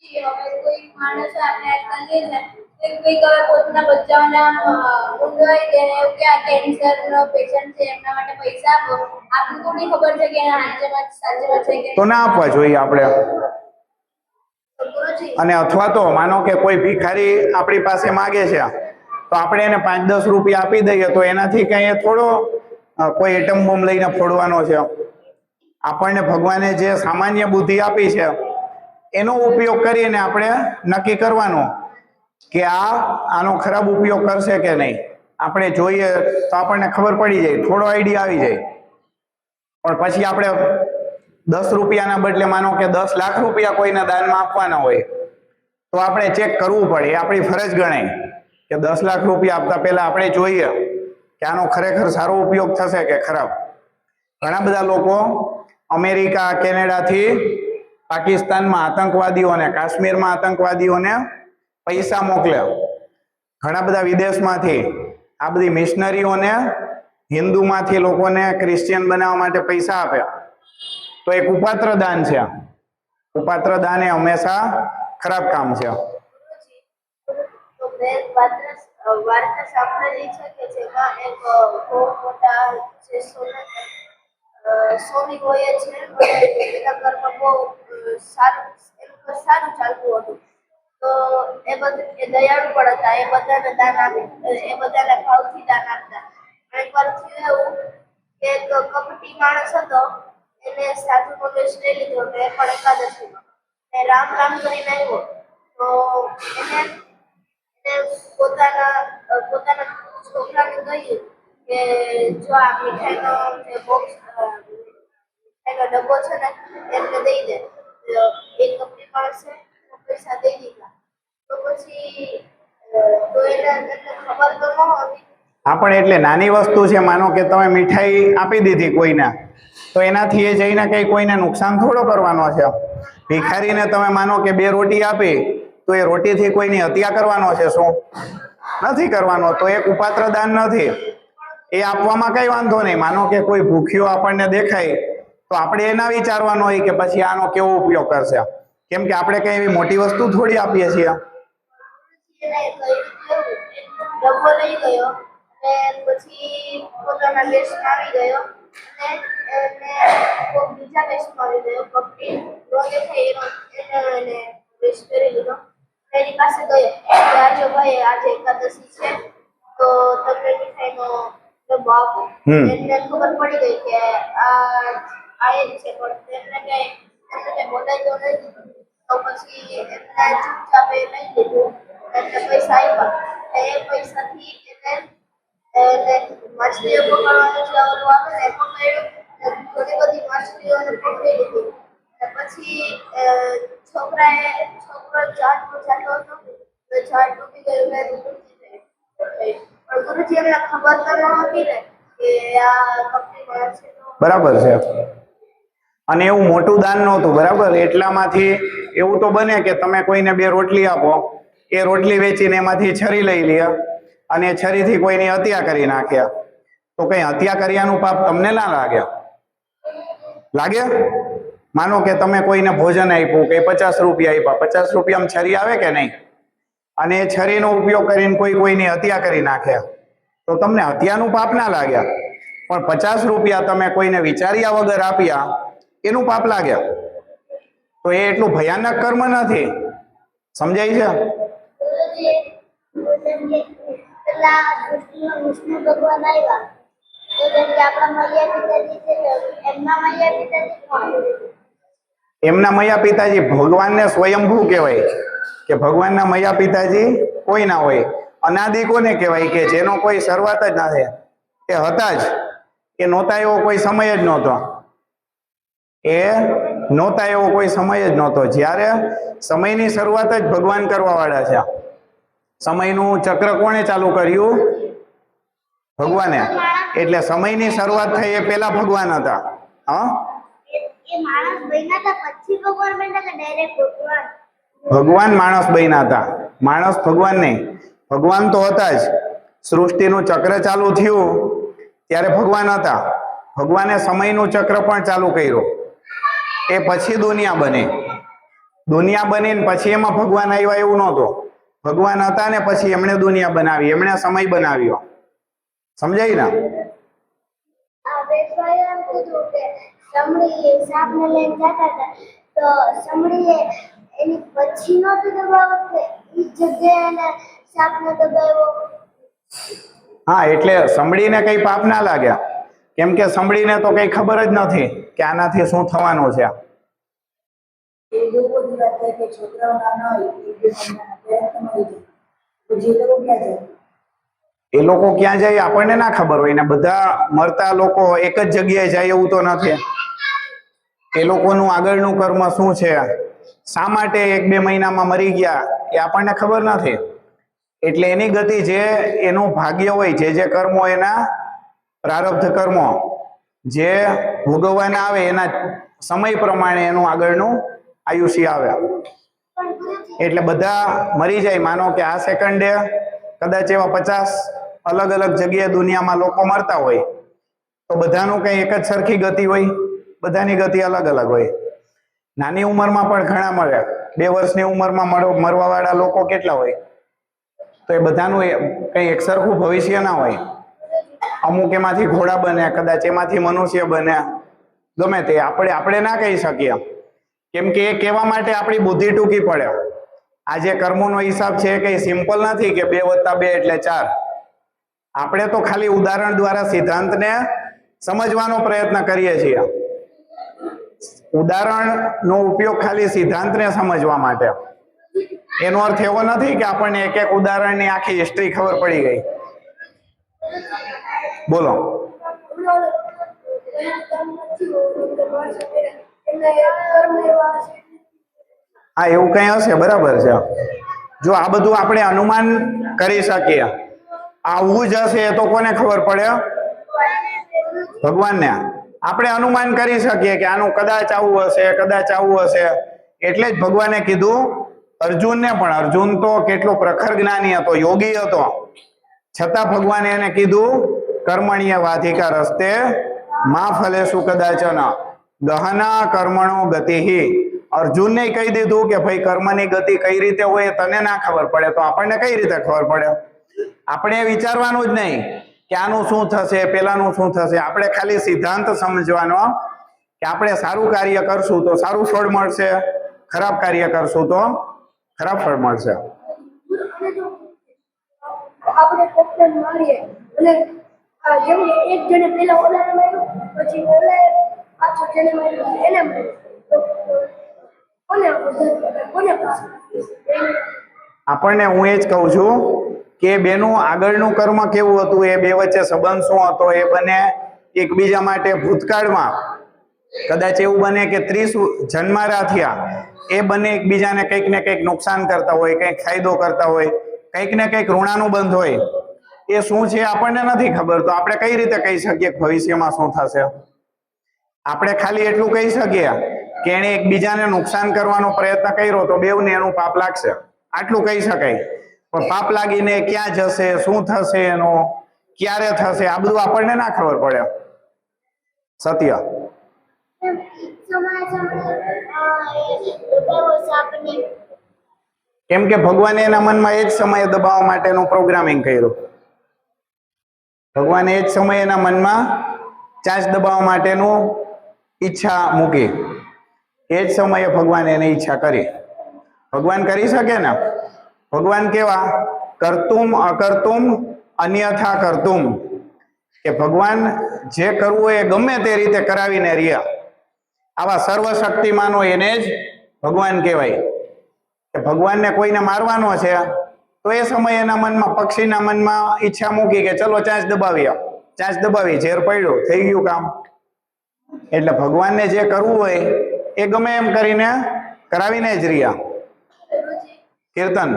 હવે કોઈ માણસ આપણે આજકાલ લઈએ છે કે કંઈક હવે પોતાના બચ્ચાઓના ઊંઘવાઈ ગયા એવું કે આ કેન્સરનો પેશન્ટ છે એમના માટે પૈસા આપો, આપણને થોડી ખબર છે કે એના સાચેમાં છે કે તો ના આપવા જોઈએ આપણે. ગુરુજી. અને અથવા તો માનો કે કોઈ ભિખારી આપણી પાસે માગે છે તો આપણે એને 5-10 રૂપિયા આપી દઈએ તો એનાથી કઈ થોડો કોઈ એટમ બોમ્બ લઈને ફોડવાનો છે. આપણને ભગવાને જે સામાન્ય બુદ્ધિ આપી છે એનો ઉપયોગ કરીને આપણે નક્કી કરવાનું કે આનો ખરાબ ઉપયોગ કરશે કે નહીં. આપણે જોઈએ તો આપણને ખબર પડી જાય, થોડો આઈડિયા આવી જાય. પણ પછી આપણે 10 રૂપિયાના બદલે માનો કે 10 લાખ રૂપિયા કોઈને દાનમાં આપવાના હોય તો આપણે ચેક કરવું પડે. એ આપણી ફરજ ગણાય કે 10 લાખ રૂપિયા આપતા પહેલા આપણે જોઈએ કે આનો ખરેખર સારો ઉપયોગ થશે કે ખરાબ. ઘણા બધા લોકો અમેરિકા, કેનેડાથી પાકિસ્તાનમાં આતંકવાદીઓને, કાશ્મીરમાં આતંકવાદીઓને પૈસા મોકલે. ઘણા બધા વિદેશમાંથી આ બધી મિશનરીઓને, હિન્દુમાંથી લોકોને ક્રિશ્ચિયન બનાવવા માટે પૈસા આપે. તો એ કુપાત્ર દાન છે. કુપાત્ર દાન એ હંમેશા ખરાબ કામ છે. તો મેં વાર્તા સાંભળેલી છે કે જેમાં એક બહુ મોટા જે સોની હોય છે એના ઘરમાં બહુ સારું ચાલતું હતું. તો એ દયાળુ પણ હતા, એ બધાને દાન આપે, એ બધાને ભાવથી દાન આપતા. એકવાર થયું એવું કે એક કપટી માણસ હતો, એને સાધુનો વેશ લઈ લીધો હતો, એ પણ એકાદશીમાં. એ રામ રામ કરીને આવ્યો તો એને પોતાના છોકરાને કહ્યું કે જો આ મીઠાઈનો જે બોક્સ, મીઠાઈનો ડબ્બો છે ને એમને દઈ દે. એક કપટી માણસે પૈસા દઈ દીધા. તો પછી તો એને ખબર તો ન હતી. હા, પણ એટલે નાની વસ્તુ છે. માનો કે તમે મીઠાઈ આપી દીધી કોઈને તો એનાથી એ જઈને કઈ કોઈને નુકસાન થોડો કરવાનો છે. ભિખારીને તમે માનો કે 2 રોટી આપી તો એ રોટીથી કોઈની હત્યા કરવાનો છે? શું નથી કરવાનો. તો એ કુપાત્ર દાન નથી. એ આપવામાં કઈ વાંધો નહીં. માનો કે કોઈ ભૂખ્યો આપણને દેખાય તો આપણે એ ના વિચારવાનું હોય કે પછી આનો કેવો ઉપયોગ કરશે, કેમ કે આપણે કઈ એવી મોટી વસ્તુ થોડી આપીએ છીએ. ડબ્બો લઈ ગયો અને પછી પોતાના દેશમાં આવી ગયો અને કોઈ બીજા દેશમાં આવી ગયો. કપટી નો દેખાય એને વેશ પહેરી લીધો. એની પાસે ગયો કે આજે ભાઈ આજે એકાદશી છે તો તમને મીઠાઈનો ડબ્બો આપો. એને ખબર પડી ગઈ કે આ એ જ છે, પણ એમને કઈ બોલાયો નહીં. તો પછી એમને ચૂપચાપ એ લઈ લીધું, એમને પૈસા આપ્યા. એ પૈસાથી એને માછલીઓ પકડવાનું જે ઓલું આવે ને એ પકડ્યું. ઘણી બધી માછલીઓને પકડી લીધી પછી છોકરો ઝાડમાં જતો હતો તો ઝાડ તૂટી ગયું ને પણ ગુરુજી એમને ખબર તો ન હતી ને કે આ કંપનીમાં છે તો બરાબર છે. અને એવું મોટું દાન નહોતું, બરાબર. એટલામાંથી એવું તો બને કે તમે કોઈને 2 રોટલી આપો, એ રોટલી વેચીને એમાંથી છરી લઈ લે અને છરીથી કોઈની હત્યા કરી નાખ્યા, તો કઈ હત્યા કર્યાનું પાપ તમને ના લાગે? લાગે? માનો કે તમે કોઈને ભોજન આપ્યું કે 50 રૂપિયા આપ્યા, 50 રૂપિયામાં છરી આવે કે નહીં? અને એ છરીનો ઉપયોગ કરીને કોઈની હત્યા કરી નાખે, તો તમને હત્યાનું પાપ ના લાગ્યા? પણ 50 રૂપિયા તમે કોઈને વિચાર્યા વગર આપ્યા, એનું પાપ લાગે. તો એ એટલું ભયાનક કર્મ નથી. સમજાય છે? ગુરુજી પેલા સૃષ્ટિમાં વિષ્ણુ ભગવાન આવ્યા તો જેમ કે આપણા મૈયા પિતાજી છે એમના મૈયા પિતાજી કોણ? એમના મૈયા પિતાજી ભગવાનને સ્વયંભૂ કહેવાય, કે ભગવાનના મૈયા પિતાજી કોઈ ના હોય. અનાદિ કોને કહેવાય? કે જેનો કોઈ શરૂઆત જ નથી, એ હતા જ, એ નહોતા એવો કોઈ સમય જ નહોતો. એ નહોતા એવો કોઈ સમય જ નહોતો. જ્યારે સમયની શરૂઆત જ ભગવાન કરવા વાળા છે. સમયનું ચક્ર કોણે ચાલુ કર્યું? ભગવાને. એટલે સમયની શરૂઆત થઈ એ પહેલા ભગવાન હતા. હા, એ માણસ બન્યા હતા પછી ભગવાન બન્યા કે ડાયરેક્ટ ભગવાન? ભગવાન માણસ બન્યા હતા, માણસ ભગવાન નહીં. ભગવાન તો હતા જ. સૃષ્ટિનું ચક્ર ચાલુ થયું ત્યારે ભગવાન હતા. ભગવાને સમયનું ચક્ર પણ ચાલુ કર્યું, એ પછી દુનિયા બની. દુનિયા બનીને પછી એમાં ભગવાન આવ્યા એવું નહોતું. ભગવાન હતા ને પછી એમણે દુનિયા બનાવી, એમણે સમય બનાવ્યો. સમજાય ને? આ વેદભાઈએ એમ કીધું કે સમડી સાપને લઈને જતા હતા તો સમડીએ એની પછી નહોતું દબાવ્યું કે એ જગ્યાએ એને સાપને દબાવ્યો? હા, એટલે સમડીને કઈ પાપ ના લાગ્યા, કેમ કે સમડીને તો કઈ ખબર જ નથી કે આનાથી શું થવાનું છે. એ લોકો ની વાત થાય કે છોકરાઓ નાના હોય એટલે તમારી તો જે લોકો ક્યાં જાય? એ લોકો ક્યાં જાય આપણને ના ખબર હોય ને. બધા મરતા લોકો એક જ જગ્યાએ જાય એવું તો નથી. એ લોકોનું આગળનું કર્મ શું છે, શા માટે 1-2 મહિનામાં મરી ગયા, એ આપણને ખબર નથી. એટલે એની ગતિ, જે એનું ભાગ્ય હોય, જે કર્મો, એના પ્રારબ્ધ કર્મો જે ભોગવવાના આવે એના સમય પ્રમાણે એનું આગળનું આયુષ્ય આવે. એટલે બધા મરી જાય. માનો કે આ સેકન્ડે કદાચ એવા 50 અલગ અલગ જગ્યાએ દુનિયામાં લોકો મરતા હોય, તો બધાનું કઈ એક જ સરખી ગતિ હોય? બધાની ગતિ અલગ અલગ હોય. નાની ઉંમરમાં પણ ઘણા મરે. 2 વર્ષની ઉંમરમાં મરવા વાળા લોકો કેટલા હોય? તો એ બધાનું કઈ એક સરખું ભવિષ્ય ના હોય. અમુક એમાંથી ઘોડા બને, કદાચ એમાંથી મનુષ્ય બને, ગમે તે. આપણે ના કહી શકીએ, કેમ કે એ કહેવા માટે આપણી બુદ્ધિ ટૂંકી પડે. આ જે કર્મોનો હિસાબ છે એ કઈ સિમ્પલ નથી કે 2 + 2 એટલે 4. આપણે તો ખાલી ઉદાહરણ દ્વારા સિદ્ધાંતને સમજવાનો પ્રયત્ન કરીએ છીએ. ઉદાહરણનો ઉપયોગ ખાલી સિદ્ધાંતને સમજવા માટે. એનો અર્થ એવો નથી કે આપણને એક એક ઉદાહરણની આખી હિસ્ટ્રી ખબર પડી ગઈ. બોલો. હા, એવું કઈ હશે, બરાબર છે. જો આ બધું આપણે અનુમાન કરી શકીએ, આવું જ હશે એ તો કોને ખબર પડે? ભગવાનને. આપણે અનુમાન કરી શકીએ કે આનું કદાચ આવું હશે, કદાચ આવું હશે. એટલે જ ભગવાને કીધું અર્જુનને, પણ અર્જુન તો કેટલો પ્રખર જ્ઞાની હતો, યોગી હતો, છતાં ભગવાને એને કીધું કર્મણ્ય વાધિકા રસ્તે મા ફલેષુ કદાચન ગહના કર્મણો ગતિહિ. અર્જુનને કહી દીધું કે ભાઈ કર્મની ગતિ કઈ રીતે હોય તને ના ખબર પડે, તો આપણને કઈ રીતે ખબર પડે? આપણે વિચારવાનું જ નહીં કે આનું શું થશે, પેલાનું શું થશે. આપણે ખાલી સિદ્ધાંત સમજવાનો કે આપણે સારું કાર્ય કરશું તો સારું ફળ મળશે, ખરાબ કાર્ય કરશું તો ખરાબ ફળ મળશે. આપણે કોકને મારીએ અને જેમ કે એક જણે પેલા ઓલાને માર્યું, પછી ઓલાએ પાછો જેને માર્યું એને માર્યું, આપણને હું એ જ કહું છું કે બેનું આગળનું કર્મ કેવું હતું, એ બે વચ્ચે સંબંધ શું હતો, એ બંને એકબીજા માટે ભૂતકાળમાં કદાચ એવું બને કે 30 જન્મારા થયા એ બંને એકબીજાને કંઈક ને કંઈક નુકસાન કરતા હોય, કંઈક ફાયદો કરતા હોય, કંઈક ને કંઈક ઋણાનુબંધ હોય. એ શું છે આપણને નથી ખબર, તો આપણે કઈ રીતે કહી શકીએ કે ભવિષ્યમાં શું થશે? આપણે ખાલી એટલું કહી શકીએ કે એને એકબીજાને નુકસાન કરવાનો પ્રયત્ન કર્યો તો બેવને એનું પાપ લાગશે, આટલું કહી શકાય. પણ પાપ લાગીને ક્યાં જશે, શું થશે એનો, ક્યારે થશે, આ બધું આપણને ના ખબર પડે. સત્ય કેમ કે ભગવાને એના મનમાં એ જ સમયે દબાવવા માટેનું પ્રોગ્રામિંગ કર્યું. ભગવાને એ જ સમયે એના મનમાં ચાંચ દબાવવા માટેનું ઈચ્છા મૂકી. એ જ સમયે ભગવાને એને ઈચ્છા કરી. ભગવાન કરી શકે ને? ભગવાન કેવા? કર્તુમ અકર્તુમ અન્યથા કર્તુમ, કે ભગવાન જે કરવું એ ગમે તે રીતે કરાવીને રહ્યા. આવા સર્વશક્તિમાનો એને જ ભગવાન કહેવાય. કે ભગવાનને કોઈને મારવાનો છે તો એ સમયે એના મનમાં, પક્ષીના મનમાં ઈચ્છા મૂકી કે ચલો ચાંચ દબાવીએ. ચાંચ દબાવી, ઝેર પડ્યું, થઈ ગયું કામ. એટલે ભગવાનને જે કરવું હોય એ ગમે એમ કરીને કરાવીને જ રહ્યા. કીર્તન